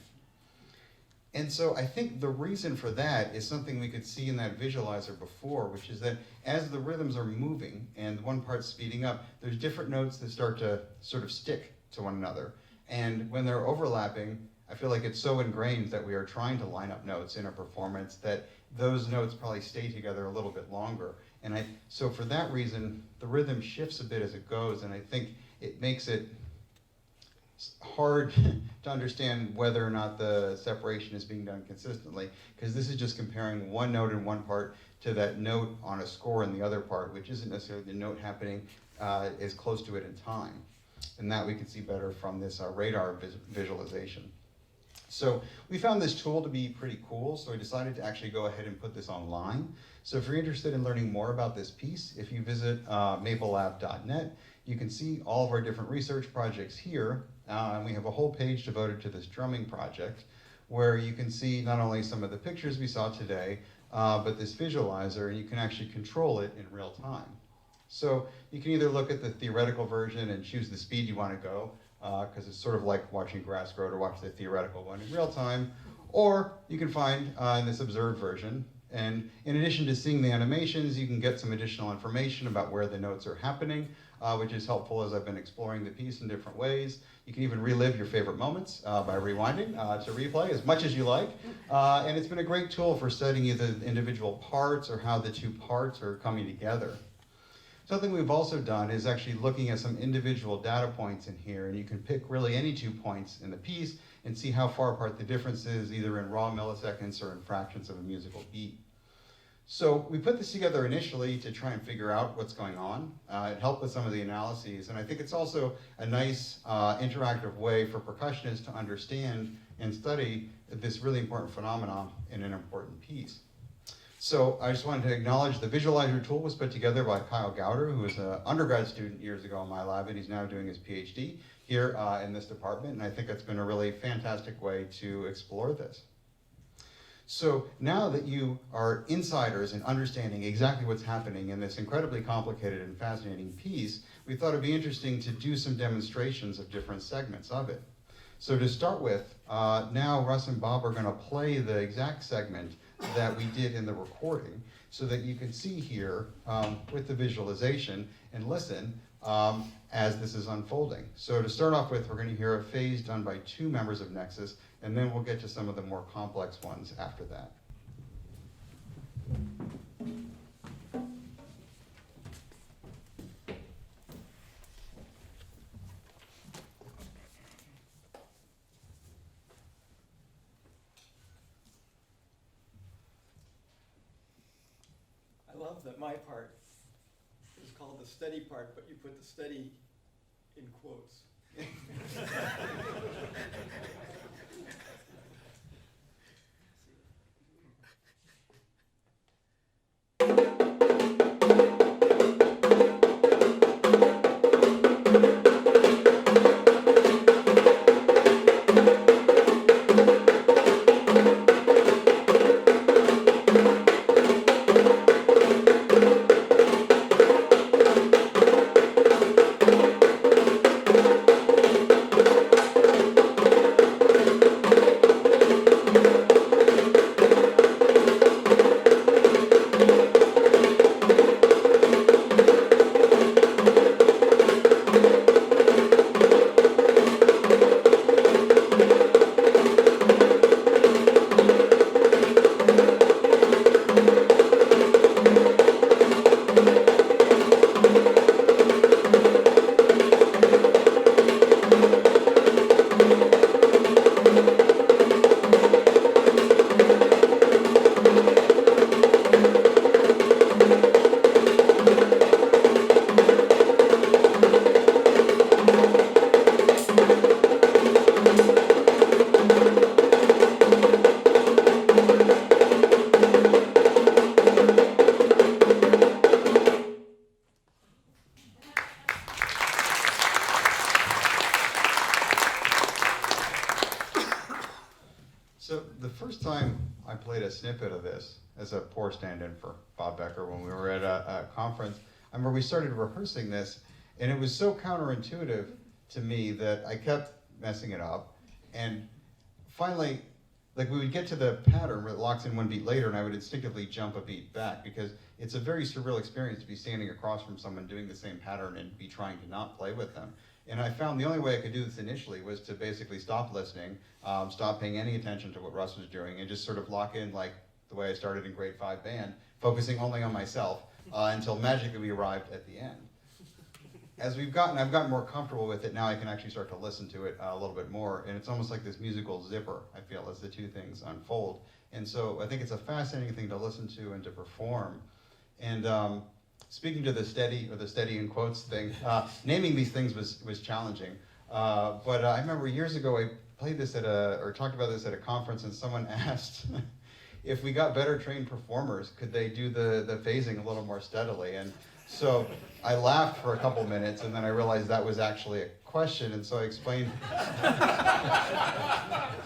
And so I think the reason for that is something we could see in that visualizer before, which is that as the rhythms are moving and one part's speeding up, there's different notes that start to sort of stick to one another. And when they're overlapping, I feel like it's so ingrained that we are trying to line up notes in a performance that those notes probably stay together a little bit longer. And so for that reason, the rhythm shifts a bit as it goes, and I think it makes it hard to understand whether or not the separation is being done consistently, because this is just comparing one note in one part to that note on a score in the other part, which isn't necessarily the note happening as close to it in time. And that we can see better from this radar visualization. So we found this tool to be pretty cool, so we decided to actually go ahead and put this online. So if you're interested in learning more about this piece, if you visit maplelab.net, you can see all of our different research projects here, and we have a whole page devoted to this drumming project, where you can see not only some of the pictures we saw today, but this visualizer, and you can actually control it in real time. So you can either look at the theoretical version and choose the speed you want to go, because it's sort of like watching grass grow to watch the theoretical one in real time, or you can find in this observed version. And in addition to seeing the animations, you can get some additional information about where the notes are happening, which is helpful as I've been exploring the piece in different ways. You can even relive your favorite moments by rewinding to replay as much as you like. And it's been a great tool for studying either the individual parts or how the two parts are coming together. Something we've also done is actually looking at some individual data points in here, and you can pick really any 2 points in the piece and see how far apart the difference is, either in raw milliseconds or in fractions of a musical beat. So we put this together initially to try and figure out what's going on. It helped with some of the analyses, and I think it's also a nice interactive way for percussionists to understand and study this really important phenomenon in an important piece. So I just wanted to acknowledge the visualizer tool was put together by Kyle Gowder, who was an undergrad student years ago in my lab, and he's now doing his PhD here in this department, and I think it's been a really fantastic way to explore this. So now that you are insiders in understanding exactly what's happening in this incredibly complicated and fascinating piece, we thought it'd be interesting to do some demonstrations of different segments of it. So to start with, now Russ and Bob are going to play the exact segment that we did in the recording so that you can see here with the visualization and listen as this is unfolding. So to start off with, we're going to hear a phase done by 2 members of NEXUS, and then we'll get to some of the more complex ones after that. I love that my part is called the steady part, but you put the steady in quotes. first time I played a snippet of this as a poor stand-in for Bob Becker when we were at a conference, I remember we started rehearsing this, and it was so counterintuitive to me that I kept messing it up. And finally, like we would get to the pattern where it locks in one beat later, and I would instinctively jump a beat back, because it's a very surreal experience to be standing across from someone doing the same pattern and be trying to not play with them. And I found the only way I could do this initially was to basically stop listening, stop paying any attention to what Russ was doing, and just sort of lock in like the way I started in grade 5 band, focusing only on myself until magically we arrived at the end. As I've gotten more comfortable with it, now I can actually start to listen to it a little bit more, and it's almost like this musical zipper, I feel, as the two things unfold. And so I think it's a fascinating thing to listen to and to perform. And speaking to the steady in quotes thing, naming these things was challenging. But I remember years ago I played this or talked about this at a conference, and someone asked if we got better trained performers, could they do the phasing a little more steadily? And so I laughed for a couple minutes, and then I realized that was actually a question, and so I explained,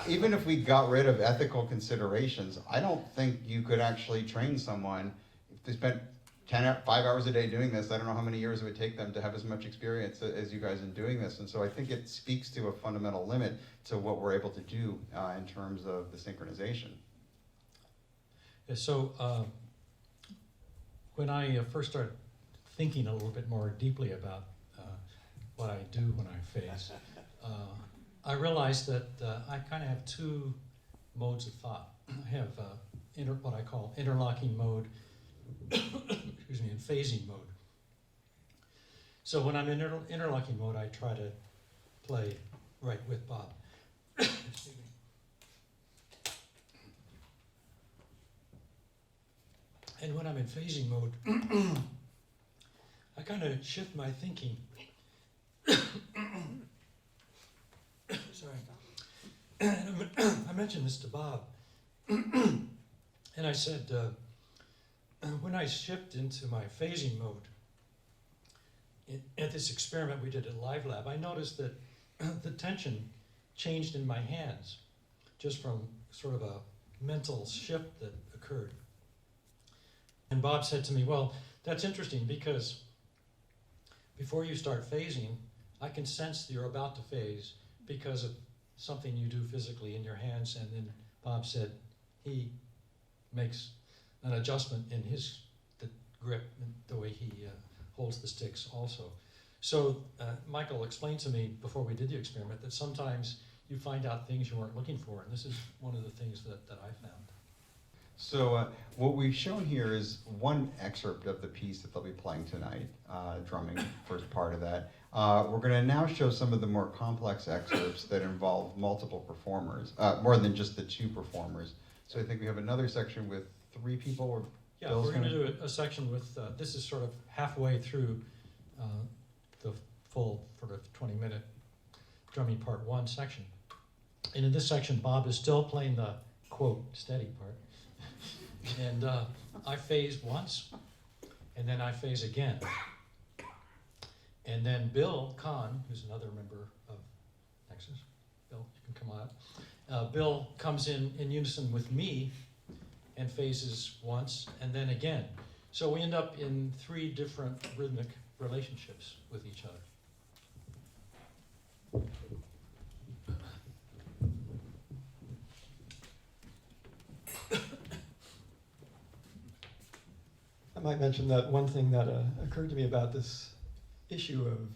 even if we got rid of ethical considerations, I don't think you could actually train someone if they spent 5 hours a day doing this. I don't know how many years it would take them to have as much experience as you guys in doing this. And so I think it speaks to a fundamental limit to what we're able to do in terms of the synchronization. Yeah, so when I first started thinking a little bit more deeply about what I do when I phase, I realized that I kind of have two modes of thought. I have what I call interlocking mode, excuse me, and phasing mode. So when I'm in interlocking mode, I try to play right with Bob. Excuse me. And when I'm in phasing mode, I kind of shift my thinking. Sorry. I mentioned this to Bob, and I said, when I shift into my phasing mode, at this experiment we did at Live Lab, I noticed that the tension changed in my hands, just from sort of a mental shift that occurred. And Bob said to me, well, that's interesting, because before you start phasing, I can sense that you're about to phase because of something you do physically in your hands. And then Bob said he makes an adjustment in the grip, and the way he holds the sticks also. So Michael explained to me before we did the experiment that sometimes you find out things you weren't looking for, and this is one of the things that I found. So what we've shown here is one excerpt of the piece that they'll be playing tonight, drumming, first part of that. We're going to now show some of the more complex excerpts that involve multiple performers, more than just the two performers. So I think we have another section with 3 people. Yeah, we're going to do a section with, this is sort of halfway through the full sort of 20-minute drumming part 1 section. And in this section, Bob is still playing the, quote, steady part. And I phase once, and then I phase again. And then Bill Cahn, who's another member of NEXUS, Bill, you can come on up. Bill comes in unison with me and phases once and then again. So we end up in 3 different rhythmic relationships with each other. I might mention that one thing that occurred to me about this issue of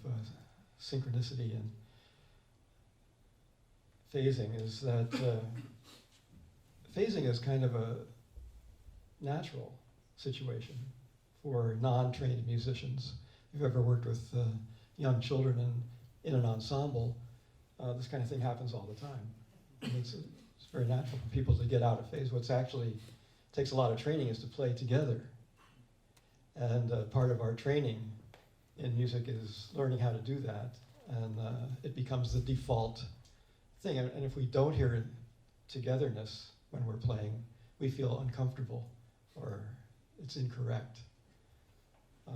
synchronicity and phasing is that phasing is kind of a natural situation for non-trained musicians. If you've ever worked with young children in an ensemble, this kind of thing happens all the time. And it's very natural for people to get out of phase. What's actually takes a lot of training is to play together. And part of our training in music is learning how to do that, and it becomes the default thing. And if we don't hear togetherness when we're playing, we feel uncomfortable or it's incorrect.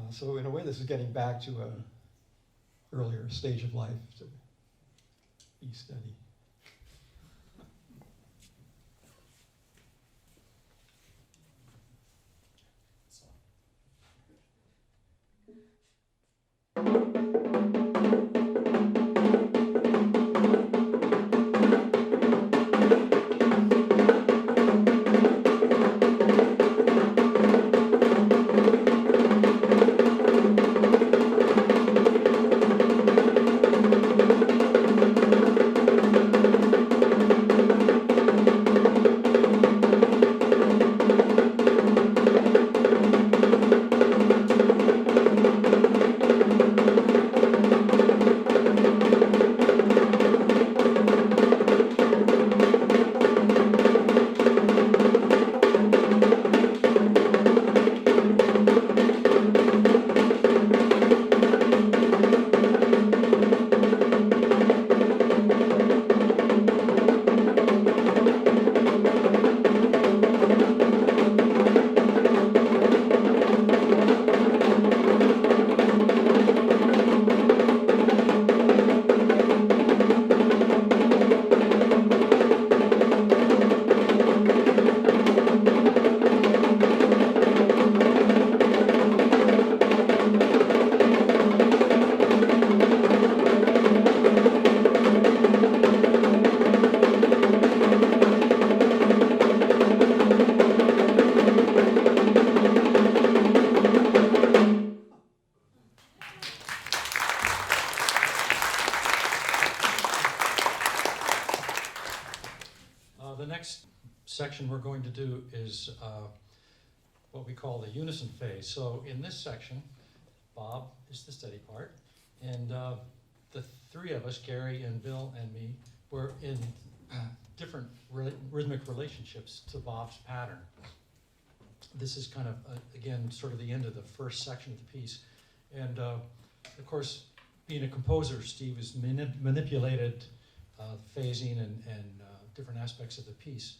So in a way, this is getting back to an earlier stage of life, to be steady. section we're going to do is what we call the unison phase. So in this section, Bob is the steady part, and the three of us, Garry and Bill and me, were in different rhythmic relationships to Bob's pattern. This is kind of, again, sort of the end of the first section of the piece. And of course, being a composer, Steve has manipulated phasing and different aspects of the piece.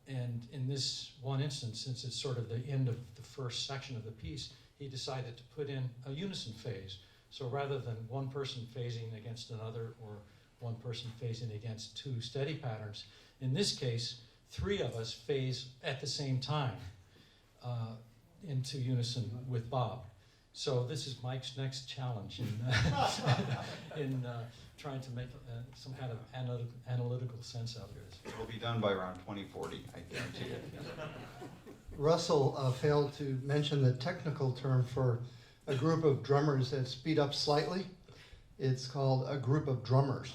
And in this one instance, since it's sort of the end of the first section of the piece, he decided to put in a unison phase. So rather than one person phasing against another or one person phasing against two steady patterns, in this case, three of us phase at the same time into unison with Bob. So this is Mike's next challenge in trying to make some kind of analytical sense out of this. It will be done by around 2040, I guarantee it. Russell failed to mention the technical term for a group of drummers that speed up slightly. It's called a group of drummers.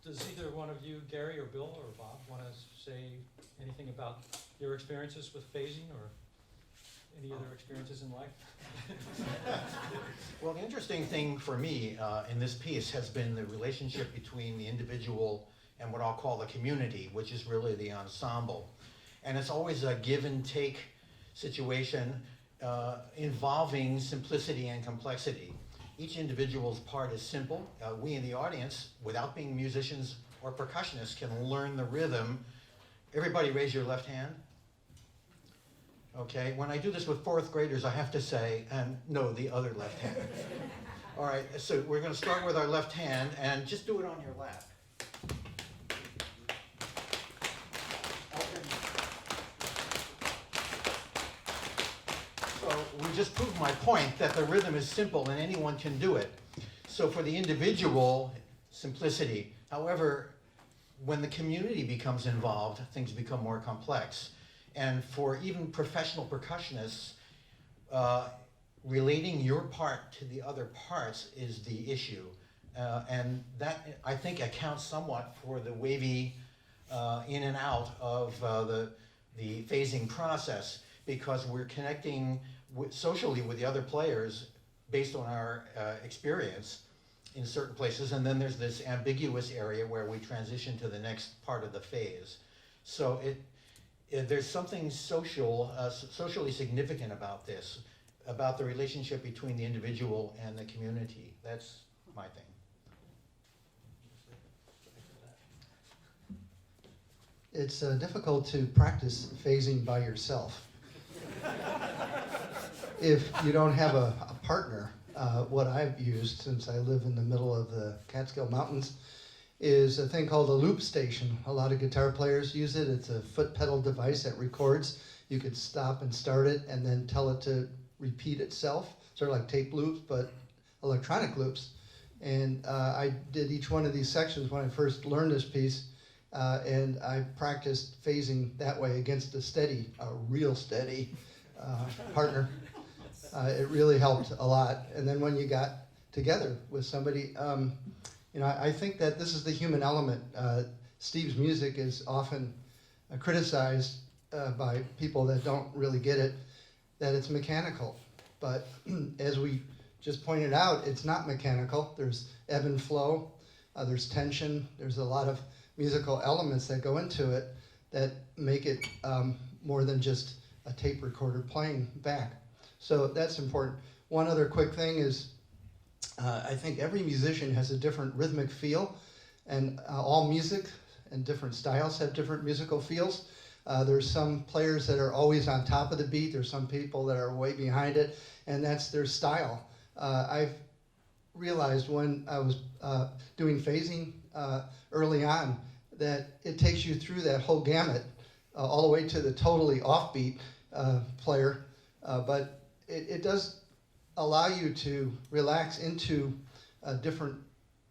Does either one of you, Garry or Bill or Bob, want to say anything about your experiences with phasing or any other experiences in life? Well, the interesting thing for me in this piece has been the relationship between the individual and what I'll call the community, which is really the ensemble. And it's always a give and take situation involving simplicity and complexity. Each individual's part is simple. We in the audience, without being musicians or percussionists, can learn the rhythm. Everybody raise your left hand. Okay, when I do this with fourth graders, I have to say, and no, the other left hand. All right, so we're going to start with our left hand, and just do it on your lap. So we just proved my point that the rhythm is simple and anyone can do it. So for the individual, simplicity. However, when the community becomes involved, things become more complex. And for even professional percussionists, relating your part to the other parts is the issue. And that, I think, accounts somewhat for the wavy in and out of the phasing process, because we're connecting socially with the other players based on our experience in certain places, and then there's this ambiguous area where we transition to the next part of the phase. So there's something socially significant about this, about the relationship between the individual and the community. That's my thing. It's difficult to practice phasing by yourself. If you don't have a partner, what I've used since I live in the middle of the Catskill Mountains is a thing called a loop station. A lot of guitar players use it. It's a foot pedal device that records. You could stop and start it and then tell it to repeat itself, sort of like tape loops, but electronic loops. And I did each one of these sections when I first learned this piece, and I practiced phasing that way against a real steady partner. It really helped a lot. And then when you got together with somebody, I think that this is the human element. Steve's music is often criticized by people that don't really get it, that it's mechanical. But as we just pointed out, it's not mechanical. There's ebb and flow, there's tension, there's a lot of musical elements that go into it that make it more than just a tape recorder playing back. So that's important. One other quick thing is, I think every musician has a different rhythmic feel, and all music and different styles have different musical feels. There's some players that are always on top of the beat. There's some people that are way behind it, and that's their style. I've realized when I was doing phasing early on that it takes you through that whole gamut, all the way to the totally offbeat player, but it does allow you to relax into different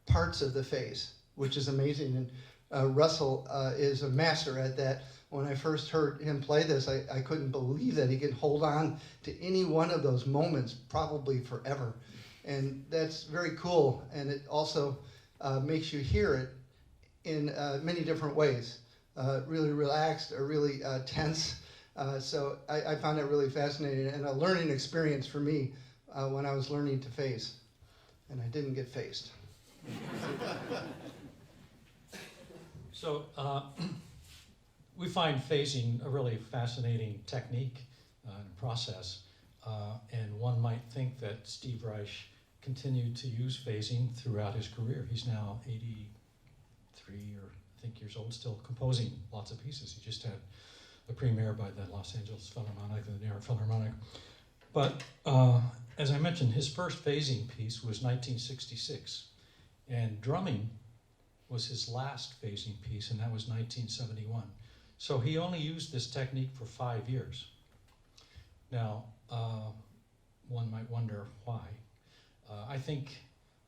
parts of the phase, which is amazing. And Russell is a master at that. When I first heard him play this, I couldn't believe that he could hold on to any one of those moments probably forever. And that's very cool. And it also makes you hear it in many different ways. Really relaxed or really tense. So I found that really fascinating and a learning experience for me when I was learning to phase. And I didn't get phased. So we find phasing a really fascinating technique and process. And one might think that Steve Reich continued to use phasing throughout his career. He's now 83 or I think years old, still composing lots of pieces. He just had a premiere by the Los Angeles Philharmonic and the New York Philharmonic. But as I mentioned, his first phasing piece was 1966, and drumming was his last phasing piece, and that was 1971. So he only used this technique for 5 years. Now, one might wonder why. I think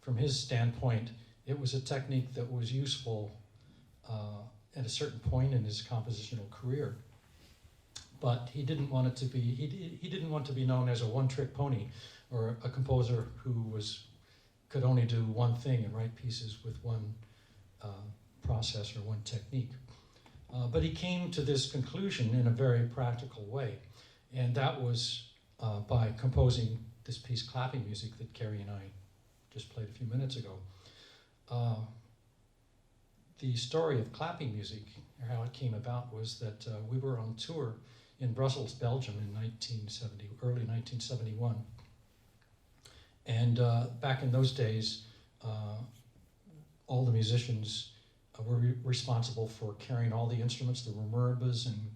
from his standpoint, it was a technique that was useful at a certain point in his compositional career. But he didn't want it to be, he didn't want to be known as a one-trick pony or a composer who could only do one thing and write pieces with one process or one technique. But he came to this conclusion in a very practical way, and that was by composing this piece, Clapping Music, that Garry and I just played a few minutes ago. The story of Clapping Music, or how it came about, was that we were on tour in Brussels, Belgium in early 1971. And back in those days, all the musicians were responsible for carrying all the instruments. There were marimbas and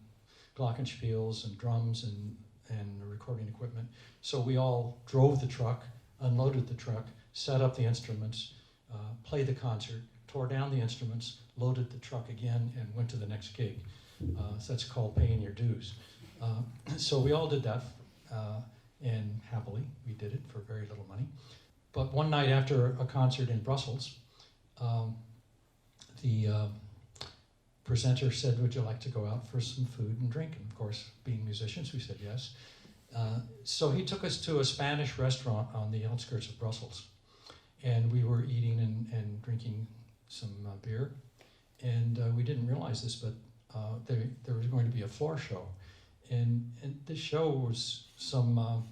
glockenspiels and drums and recording equipment. So we all drove the truck, unloaded the truck, set up the instruments, played the concert, tore down the instruments, loaded the truck again, and went to the next gig. So that's called paying your dues. So we all did that, and happily we did it for very little money. But one night after a concert in Brussels, the presenter said, "Would you like to go out for some food and drink?" And of course, being musicians, we said yes. So he took us to a Spanish restaurant on the outskirts of Brussels, and we were eating and drinking some beer, and we didn't realize this, but there was going to be a floor show, and this show was some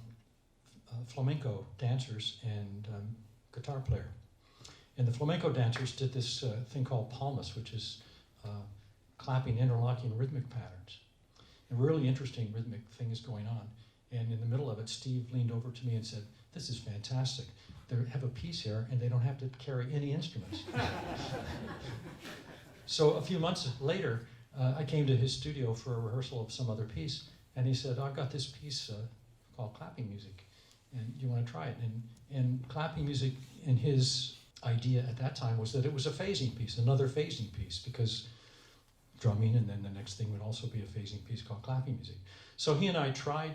flamenco dancers and guitar player. And the flamenco dancers did this thing called palmas, which is clapping, interlocking rhythmic patterns. A really interesting rhythmic thing is going on. And in the middle of it, Steve leaned over to me and said, "This is fantastic. They have a piece here and they don't have to carry any instruments." So a few months later, I came to his studio for a rehearsal of some other piece, and he said, "I've got this piece called clapping music, and you want to try it?" And clapping music, in his idea at that time, was that it was a phasing piece, another phasing piece, because drumming and then the next thing would also be a phasing piece called clapping music. So he and I tried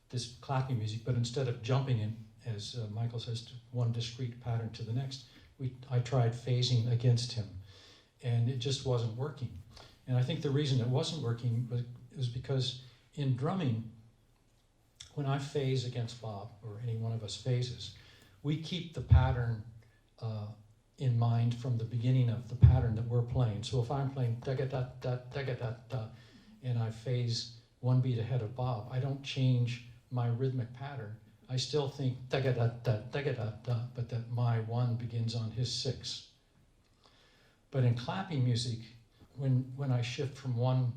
this clapping music, but instead of jumping in, as Michael says, to one discrete pattern to the next, I tried phasing against him, and it just wasn't working. And I think the reason it wasn't working was because in drumming, when I phase against Bob, or any one of us phases, we keep the pattern in mind from the beginning of the pattern that we're playing. So if I'm playing da-ga-da-da, and I phase one beat ahead of Bob, I don't change my rhythmic pattern. I still think da-ga-da-da, but that my one begins on his six. But in clapping music, when I shift from one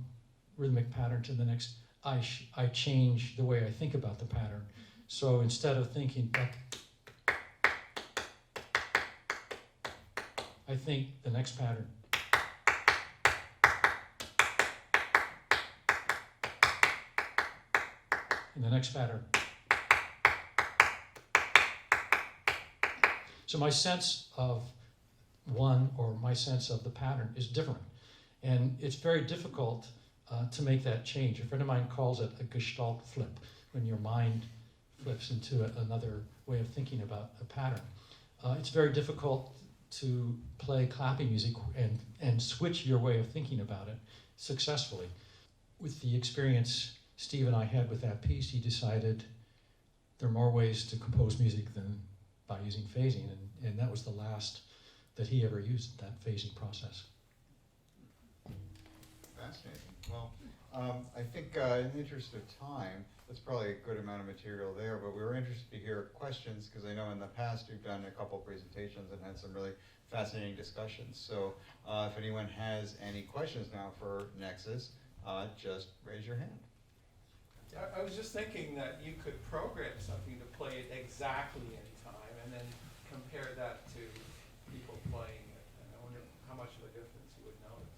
rhythmic pattern to the next, I change the way I think about the pattern. So instead of thinking I think the next pattern. And the next pattern. So my sense of one, or my sense of the pattern, is different. And it's very difficult to make that change. A friend of mine calls it a gestalt flip, when your mind flips into another way of thinking about a pattern. It's very difficult to play clapping music and switch your way of thinking about it successfully. With the experience Steve and I had with that piece, he decided there are more ways to compose music than by using phasing, and that was the last that he ever used, that phasing process. Fascinating. Well, I think in the interest of time, that's probably a good amount of material there, but we were interested to hear questions, because I know in the past you've done a couple presentations and had some really fascinating discussions. So if anyone has any questions now for Nexus, just raise your hand. I was just thinking that you could program something to play it exactly in time and then compare that to people playing it. And I wonder how much of a difference you would notice.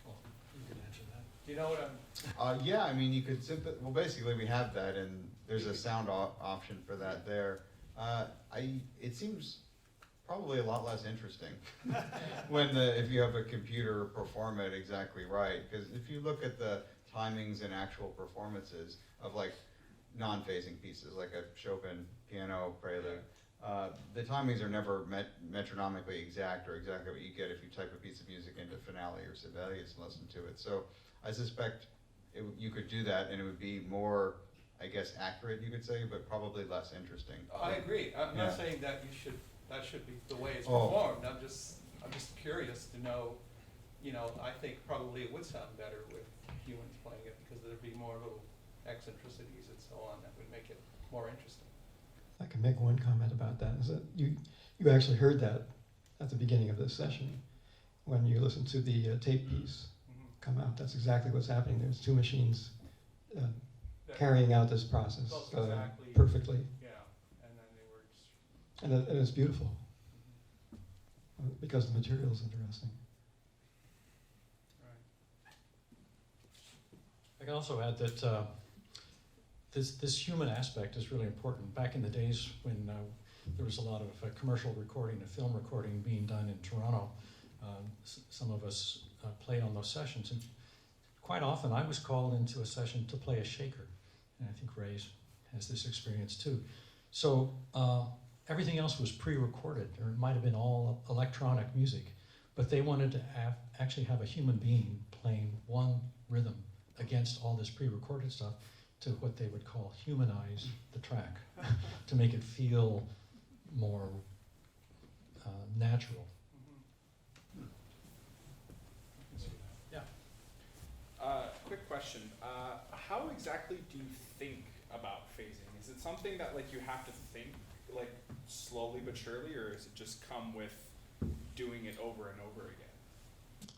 Well, you can answer that. Do you know what I'm... Yeah, I mean, you could simply, well, basically we have that, and there's a sound option for that there. It seems probably a lot less interesting if you have a computer perform it exactly right. Because if you look at the timings and actual performances of like non-phasing pieces, like a Chopin piano prelude, the timings are never metronomically exact, or exactly what you get if you type a piece of music into Finale or Sibelius and listen to it. So I suspect you could do that, and it would be more, I guess, accurate, you could say, but probably less interesting. I agree. I'm Yeah. not saying that that should be the way it's performed. I'm just curious to know, I think probably it would sound better with humans playing it, because there'd be more little eccentricities and so on that would make it more interesting. I can make one comment about that, is that you actually heard that at the beginning of this session when you listened to the tape piece come out. That's exactly what's happening. There's two machines carrying out this process That's exactly, perfectly. Yeah, and then they were just... And it's beautiful because the material is interesting. I can also add that this human aspect is really important. Back in the days when there was a lot of commercial recording and film recording being done in Toronto, some of us played on those sessions, and quite often I was called into a session to play a shaker, and I think Ray has this experience too. So everything else was pre-recorded, or it might have been all electronic music, but they wanted to actually have a human being playing one rhythm against all this pre-recorded stuff to what they would call humanize the track, to make it feel more natural. Yeah. Quick question. How exactly do you think about phasing? Is it something that like you have to think like slowly but surely, or does it just come with doing it over and over again?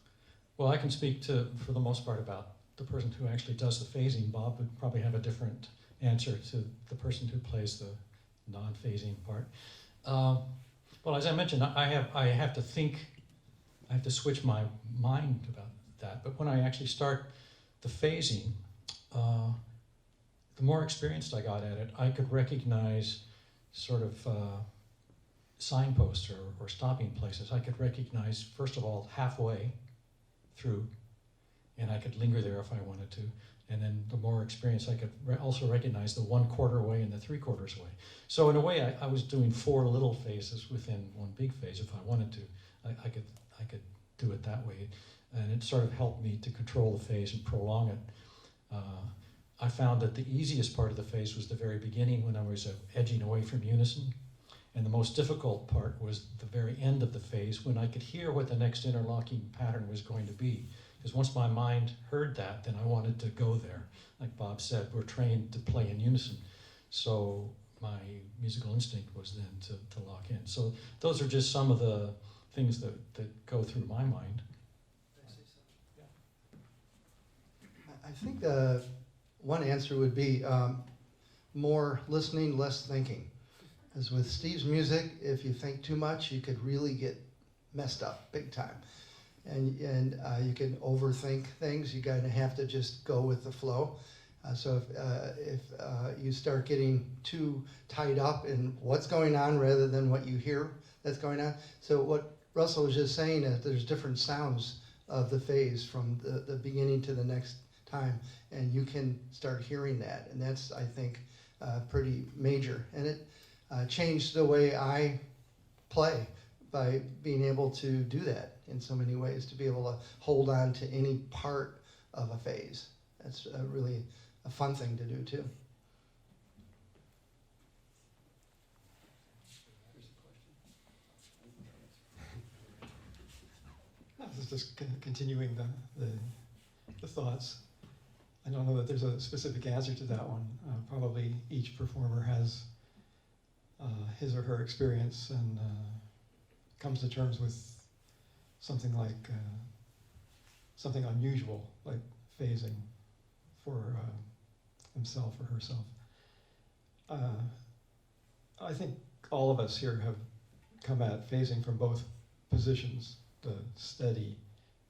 Well, I can speak for the most part, about the person who actually does the phasing. Bob would probably have a different answer to the person who plays the non-phasing part. Well, as I mentioned, I have to think, I have to switch my mind about that. But when I actually start the phasing, the more experienced I got at it, I could recognize sort of signposts or stopping places. I could recognize, first of all, halfway through, and I could linger there if I wanted to. And then the more experience, I could also recognize the 1/4 way and the 3/4 way. So in a way, I was doing 4 little phases within one big phase if I wanted to. I could do it that way, and it sort of helped me to control the phase and prolong it. I found that the easiest part of the phase was the very beginning, when I was edging away from unison, and the most difficult part was the very end of the phase, when I could hear what the next interlocking pattern was going to be. Because once my mind heard that, then I wanted to go there. Like Bob said, we're trained to play in unison. So my musical instinct was then to lock in. So those are just some of the things that go through my mind. I think one answer would be more listening, less thinking. As with Steve's music, if you think too much, you could really get messed up big time. And you can overthink things. You kind of have to just go with the flow. So if you start getting too tied up in what's going on rather than what you hear that's going on. So what Russell was just saying, that there's different sounds of the phase from the beginning to the next time, and you can start hearing that, and that's, I think, pretty major. And it changed the way I play by being able to do that in so many ways, to be able to hold on to any part of a phase. That's really a fun thing to do too. This is just continuing the thoughts. I don't know that there's a specific answer to that one. Probably each performer has his or her experience and comes to terms with something like something unusual, like phasing for himself or herself. I think all of us here have come at phasing from both positions, the steady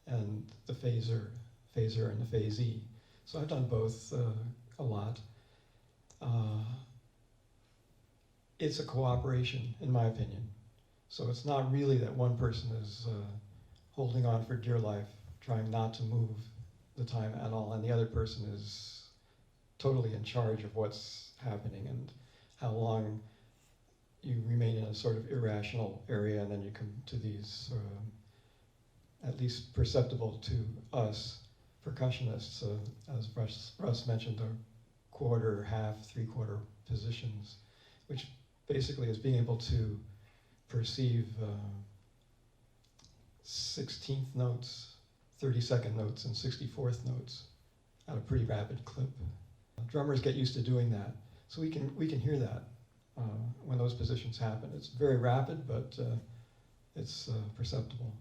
and the phaser and the phasee. So I've done both a lot. It's a cooperation, in my opinion. So it's not really that one person is holding on for dear life, trying not to move the time at all, and the other person is totally in charge of what's happening and how long you remain in a sort of irrational area, and then you come to these, at least perceptible to us percussionists, as Russ mentioned, the quarter, half, 3/4 positions, which basically is being able to perceive 16th notes, 32nd notes, and 64th notes at a pretty rapid clip. Drummers get used to doing that, so we can hear that when those positions happen. It's very rapid, but it's perceptible.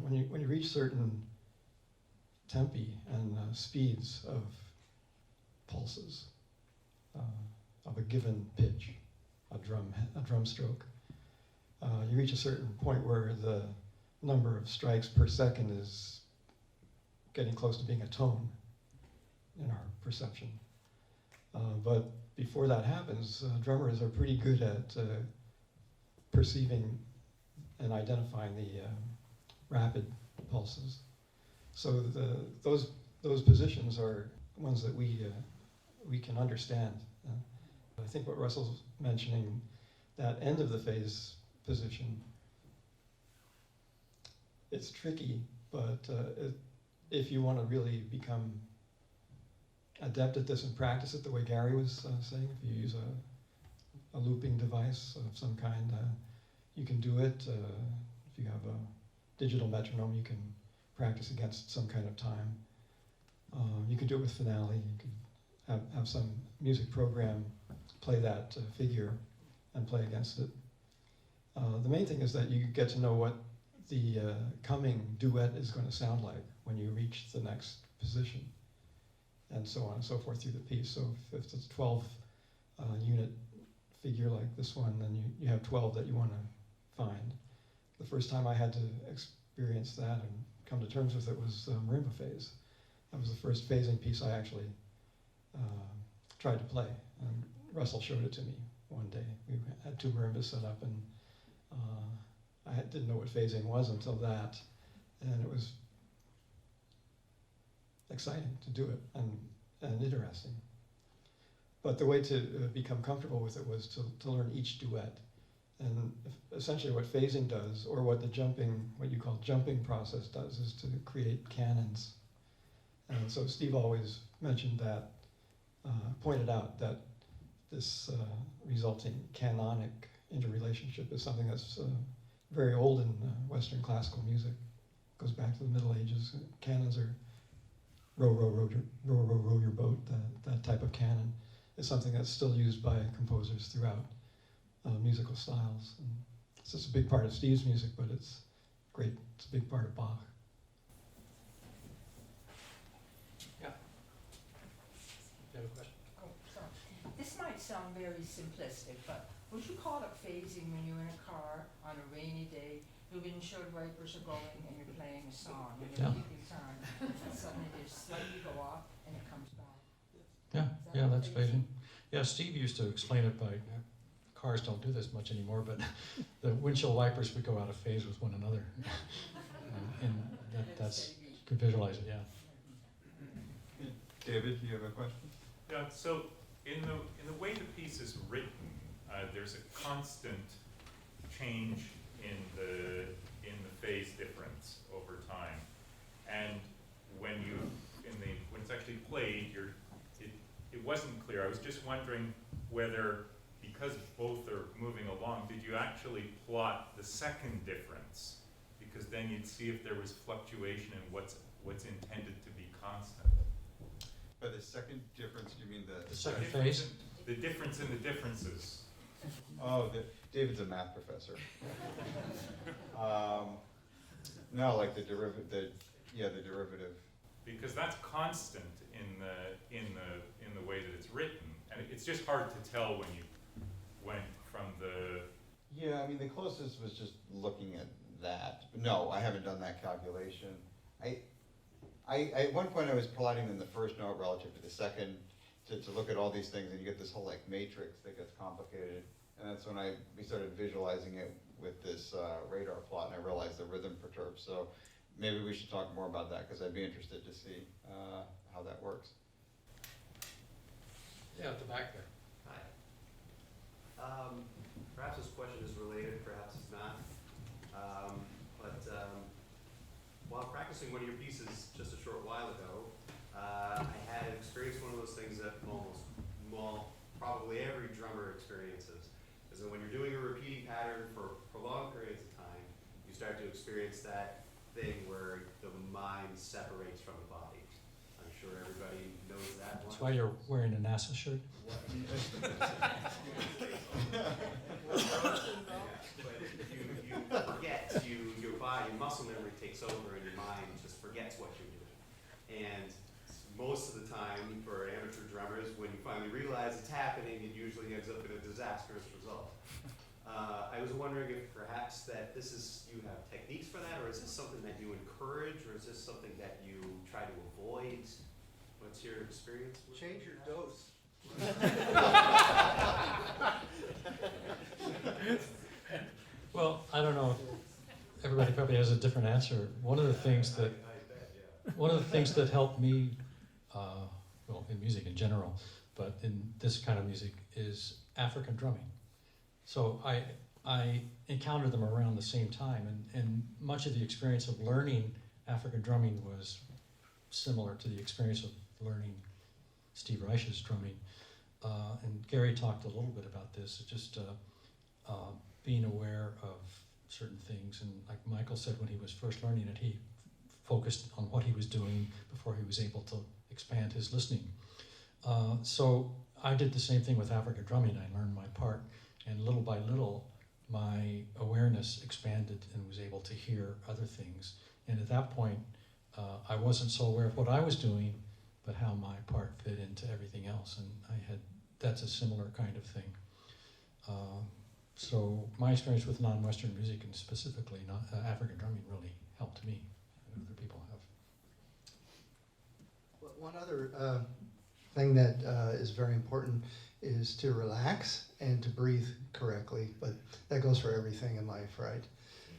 When you reach certain tempi and speeds of pulses of a given pitch, a drum stroke, you reach a certain point where the number of strikes per second is getting close to being a tone in our perception. But before that happens, drummers are pretty good at perceiving and identifying the rapid pulses. So those positions are ones that we can understand. I think what Russell's mentioning, that end of the phase position, it's tricky, but if you want to really become adept at this and practice it the way Garry was saying, if you use a looping device of some kind, you can do it. If you have a digital metronome, you can practice against some kind of time. You can do it with finale. You can have some music program play that figure and play against it. The main thing is that you get to know what the coming duet is going to sound like when you reach the next position, and so on and so forth through the piece. So if it's a 12 unit figure like this one, then you have 12 that you want to find. The first time I had to experience that and come to terms with it was marimba phase. That was the first phasing piece I actually tried to play, and Russell showed it to me one day. We had 2 marimbas set up, and I didn't know what phasing was until that, and it was exciting to do it and interesting. But the way to become comfortable with it was to learn each duet. And essentially what phasing does, or what the what you call jumping process does, is to create canons. And so Steve always mentioned that, pointed out that this resulting canonic interrelationship is something that's very old in Western classical music. It goes back to the Middle Ages. Canons are row, row, row, row, row, row your boat. That type of canon is something that's still used by composers throughout musical styles. And it's just a big part of Steve's music, but it's great. It's a big part of Bach. Yeah. You have a question? Oh, sorry. This might sound very simplistic, but would you call it phasing when you're in a car on a rainy day, your windshield wipers are going and you're playing a song and you're keeping time, and suddenly they slightly go off and it comes back? Yeah, that's phasing. Yeah, Steve used to explain it by, cars don't do this much anymore, but the windshield wipers would go out of phase with one another. and that's, you could visualize it, yeah. David, do you have a question? Yeah, so in the way the piece is written, there's a constant change in the phase difference over time, and when it's actually played, it wasn't clear. I was just wondering whether, because both are moving along, did you actually plot the second difference? Because then you'd see if there was fluctuation in what's intended to be constant. By the second difference, you mean The second phase? The difference in the differences. Oh, David's a math professor. No, like the derivative, the derivative. Because that's constant in the way that it's written, and it's just hard to tell when you went from the. Yeah, I mean, the closest was just looking at that. But no, I haven't done that calculation. At one point I was plotting in the first note relative to the second to look at all these things, and you get this whole like matrix that gets complicated. And that's when we started visualizing it with this radar plot, and I realized the rhythm perturbs. So maybe we should talk more about that, because I'd be interested to see how that works. Yeah, at the back there. Hi. Perhaps this question is related, perhaps it's not. While practicing one of your pieces just a short while ago, I had experienced one of those things that probably every drummer experiences. Is that when you're doing a repeating pattern for prolonged periods of time, you start to experience that thing where the mind separates from the body. I'm sure everybody knows that one. That's why you're wearing a NASA shirt? But you forget, your body, muscle memory takes over and your mind just forgets what you're doing. And most of the time, for amateur drummers, when you finally realize it's happening, it usually ends up in a disastrous result. I was wondering if perhaps that you have techniques for that, or is this something that you encourage, or is this something that you try to avoid? What's your experience with Change your dose. Well, I don't know. Everybody probably has a different answer. One of the things that helped me, well, in music in general, but in this kind of music, is African drumming. So I encountered them around the same time, and much of the experience of learning African drumming was similar to the experience of learning Steve Reich's drumming. And Garry talked a little bit about this, just being aware of certain things. And like Michael said, when he was first learning it, he focused on what he was doing before he was able to expand his listening. So I did the same thing with African drumming. I learned my part, and little by little, my awareness expanded and was able to hear other things. And at that point, I wasn't so aware of what I was doing, but how my part fit into everything else. And that's a similar kind of thing. So my experience with non-Western music, and specifically African drumming, really helped me, and other people have. Well, one other thing that is very important is to relax and to breathe correctly, but that goes for everything in life, right?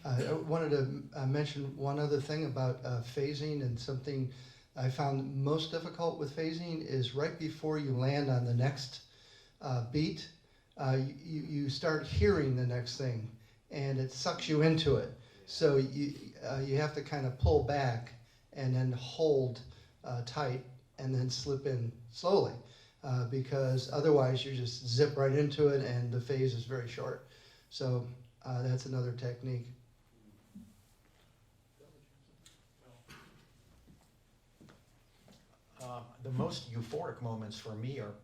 I wanted to mention one other thing about phasing, and something I found most difficult with phasing is right before you land on the next beat, you start hearing the next thing, and it sucks you into it. So you have to kind of pull back and then hold tight and then slip in slowly, because otherwise you just zip right into it and the phase is very short. So that's another technique. The most euphoric moments for me are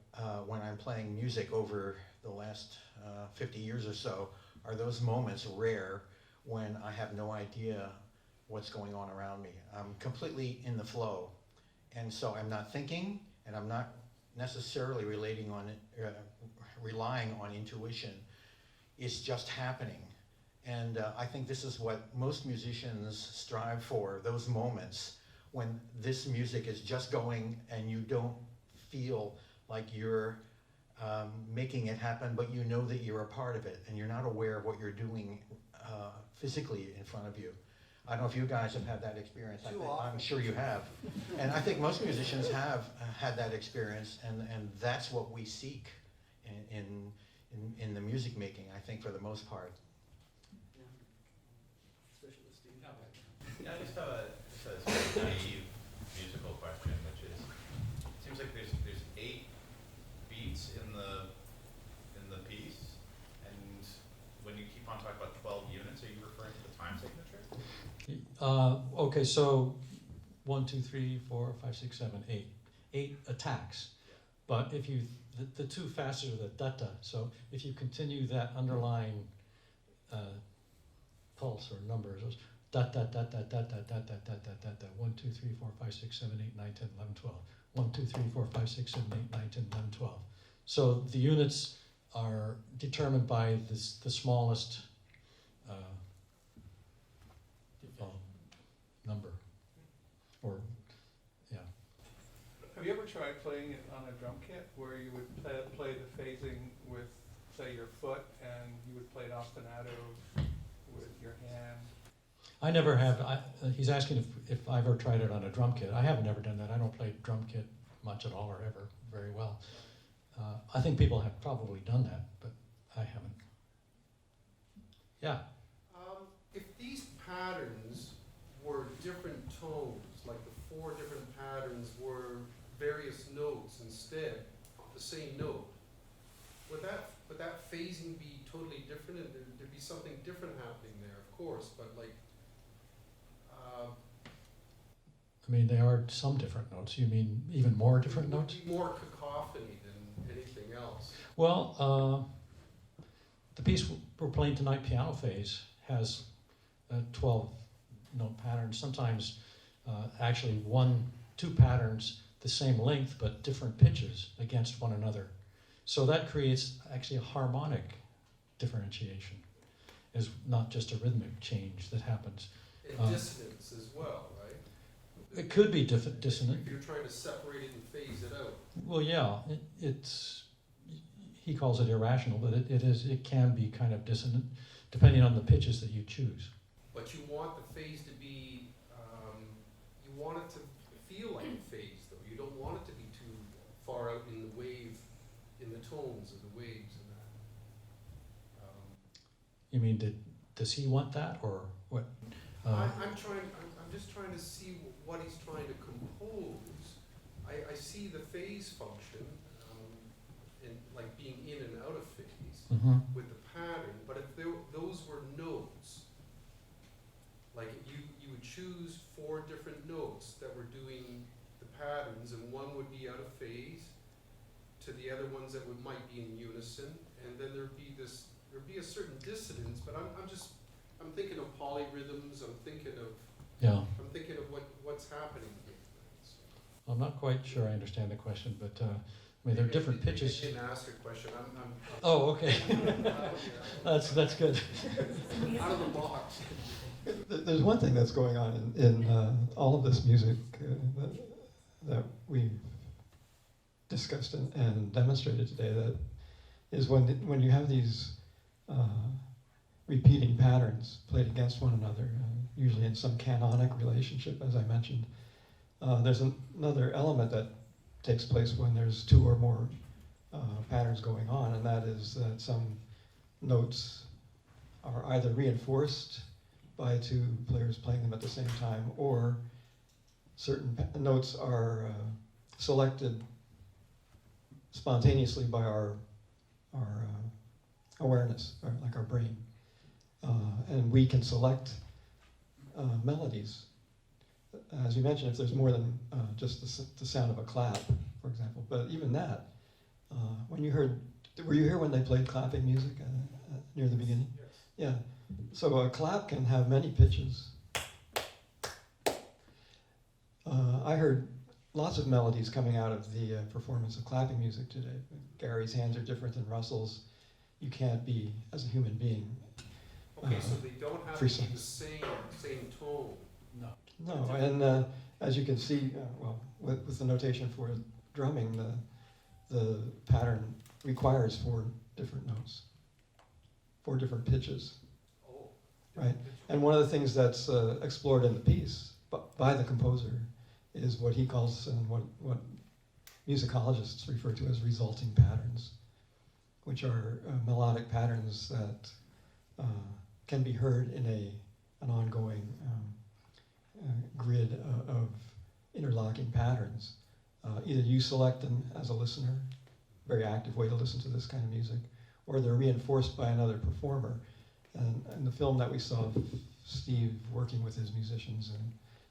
when I'm playing music over the last 50 years or so, are those moments rare when I have no idea what's going on around me. I'm completely in the flow, and so I'm not thinking, and I'm not necessarily relying on intuition. It's just happening. And I think this is what most musicians strive for, those moments when this music is just going and you don't feel like you're making it happen, but you know that you're a part of it and you're not aware of what you're doing physically in front of you. I don't know if you guys have had that experience. I'm sure you have. And I think most musicians have had that experience, and that's what we seek in the music making, I think, for the most part. Yeah, I just have a sort of naive musical question, which is, it seems like there's 8 beats in the piece, and when you keep on talking about 12 units, are you referring to the time signature? Okay, so 1, 2, 3, 4, 5, 6, 7, 8. 8 attacks. But if you, the 2 faster are the da-da, so if you continue that underlying pulse or numbers, those da-da-da-da-da-da-da-da-da-da-da, 1, 2, 3, 4, 5, 6, 7, 8, 9, 10, 11, 12. 1, 2, 3, 4, 5, 6, 7, 8, 9, 10, 11, 12. So the units are determined by the smallest number, or yeah. Have you ever tried playing it on a drum kit where you would play the phasing with, say, your foot, and you would play it ostinato with your hand? I never have. He's asking if I've ever tried it on a drum kit. I haven't ever done that. I don't play drum kit much at all, or ever very well. I think people have probably done that, but I haven't. Yeah. If these patterns were different tones, like the 4 different patterns were various notes instead of the same note, would that phasing be totally different, and there'd be something different happening there, of course, but like I mean, there are some different notes. You mean even more different notes? It would be more cacophony than anything else. Well, the piece we're playing tonight, Piano Phase, has a 12-note pattern. Sometimes actually 1, 2 patterns the same length but different pitches against one another. So that creates actually a harmonic differentiation. Is not just a rhythmic change that happens. And dissonance as well, right? It could be dissonant. If you're trying to separate it and phase it out. Well, yeah, it's, he calls it irrational, but it can be kind of dissonant, depending on the pitches that you choose. But you want the phase to be, you want it to feel like a phase, though. You don't want it to be too far out in the wave, in the tones of the waves and that. You mean, does he want that, or what? I'm I'm just trying to see what he's trying to compose. I see the phase function, and like being in and out of phase with the pattern, but if those were notes, like you would choose 4 different notes that were doing the patterns, and one would be out of phase to the other ones that might be in unison, and then there'd be a certain dissonance, but I'm thinking of polyrhythms, I'm thinking of what's happening here. So. I'm not quite sure I understand the question, but I mean, there are different pitches. I didn't ask a question, Oh, okay. That's good. out of the box. There's one thing that's going on in all of this music that we've discussed and demonstrated today, that is when you have these repeating patterns played against one another, usually in some canonic relationship, as I mentioned. There's another element that takes place when there's 2 or more patterns going on, and that is that some notes are either reinforced by 2 players playing them at the same time, or certain notes are selected spontaneously by our awareness, or like our brain. And we can select melodies. As you mentioned, if there's more than just the sound of a clap, for example. But even that, were you here when they played clapping music near the beginning? Yes. Yeah. So a clap can have many pitches. I heard lots of melodies coming out of the performance of clapping music today. Garry's hands are different than Russell's. You can't be, as a human being. Okay, so they don't have to be the same tone. No, and as you can see, with the notation for drumming, the pattern requires 4 different notes, 4 different pitches. Oh. Right, and one of the things that's explored in the piece by the composer is what he calls, and what musicologists refer to as resulting patterns, which are melodic patterns that can be heard in an ongoing grid of interlocking patterns. Either you select them as a listener, very active way to listen to this kind of music, or they're reinforced by another performer. And in the film that we saw of Steve working with his musicians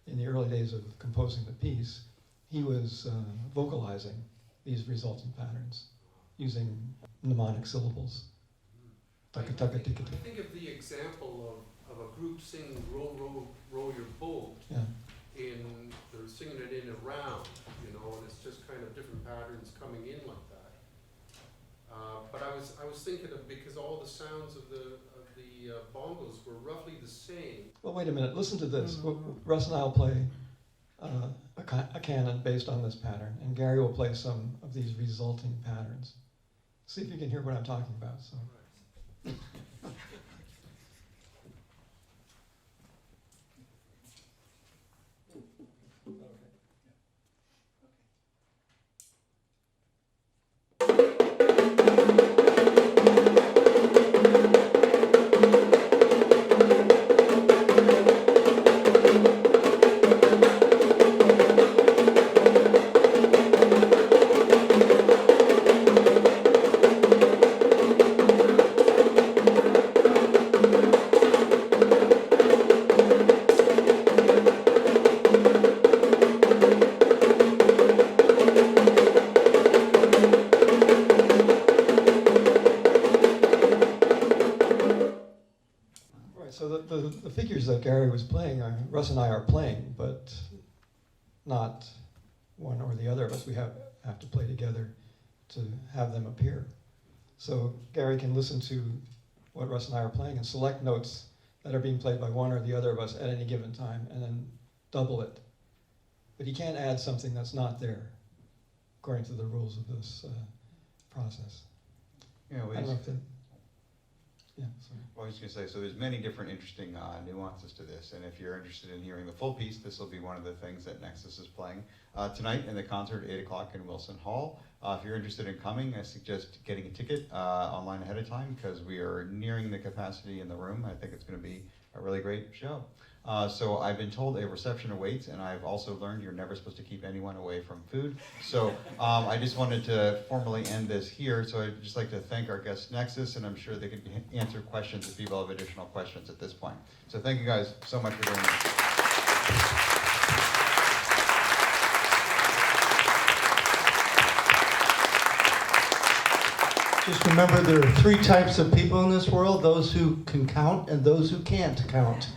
in the early days of composing the piece, he was vocalizing these resulting patterns using mnemonic syllables. I think of the example of a group singing "Row, Row, Row Your Boat." Yeah. They're singing it in a round, and it's just kind of different patterns coming in like that. But I was thinking of, because all the sounds of the bongos were roughly the same. Well, wait a minute. Listen to this. Russ and I will play a canon based on this pattern, and Garry will play some of these resulting patterns. See if you can hear what I'm talking about. So. The figures that Garry was playing, Russ and I are playing, but not one or the other of us. We have to play together to have them appear. So Garry can listen to what Russ and I are playing and select notes that are being played by one or the other of us at any given time, and then double it. But he can't add something that's not there, according to the rules of this process. Yeah, I don't know if that, yeah, sorry. Well, I was going to say, so there's many different interesting nuances to this, and if you're interested in hearing the full piece, this will be one of the things that NEXUS is playing tonight in the concert at 8 o'clock in Wilson Hall. If you're interested in coming, I suggest getting a ticket online ahead of time, because we are nearing the capacity in the room. I think it's going to be a really great show. So I've been told a reception awaits, and I've also learned you're never supposed to keep anyone away from food. So I just wanted to formally end this here. So I'd just like to thank our guest Nexus, and I'm sure they can answer questions if people have additional questions at this point. So thank you guys so much for doing this. Just remember there are 3 types of people in this world, those who can count and those who can't count.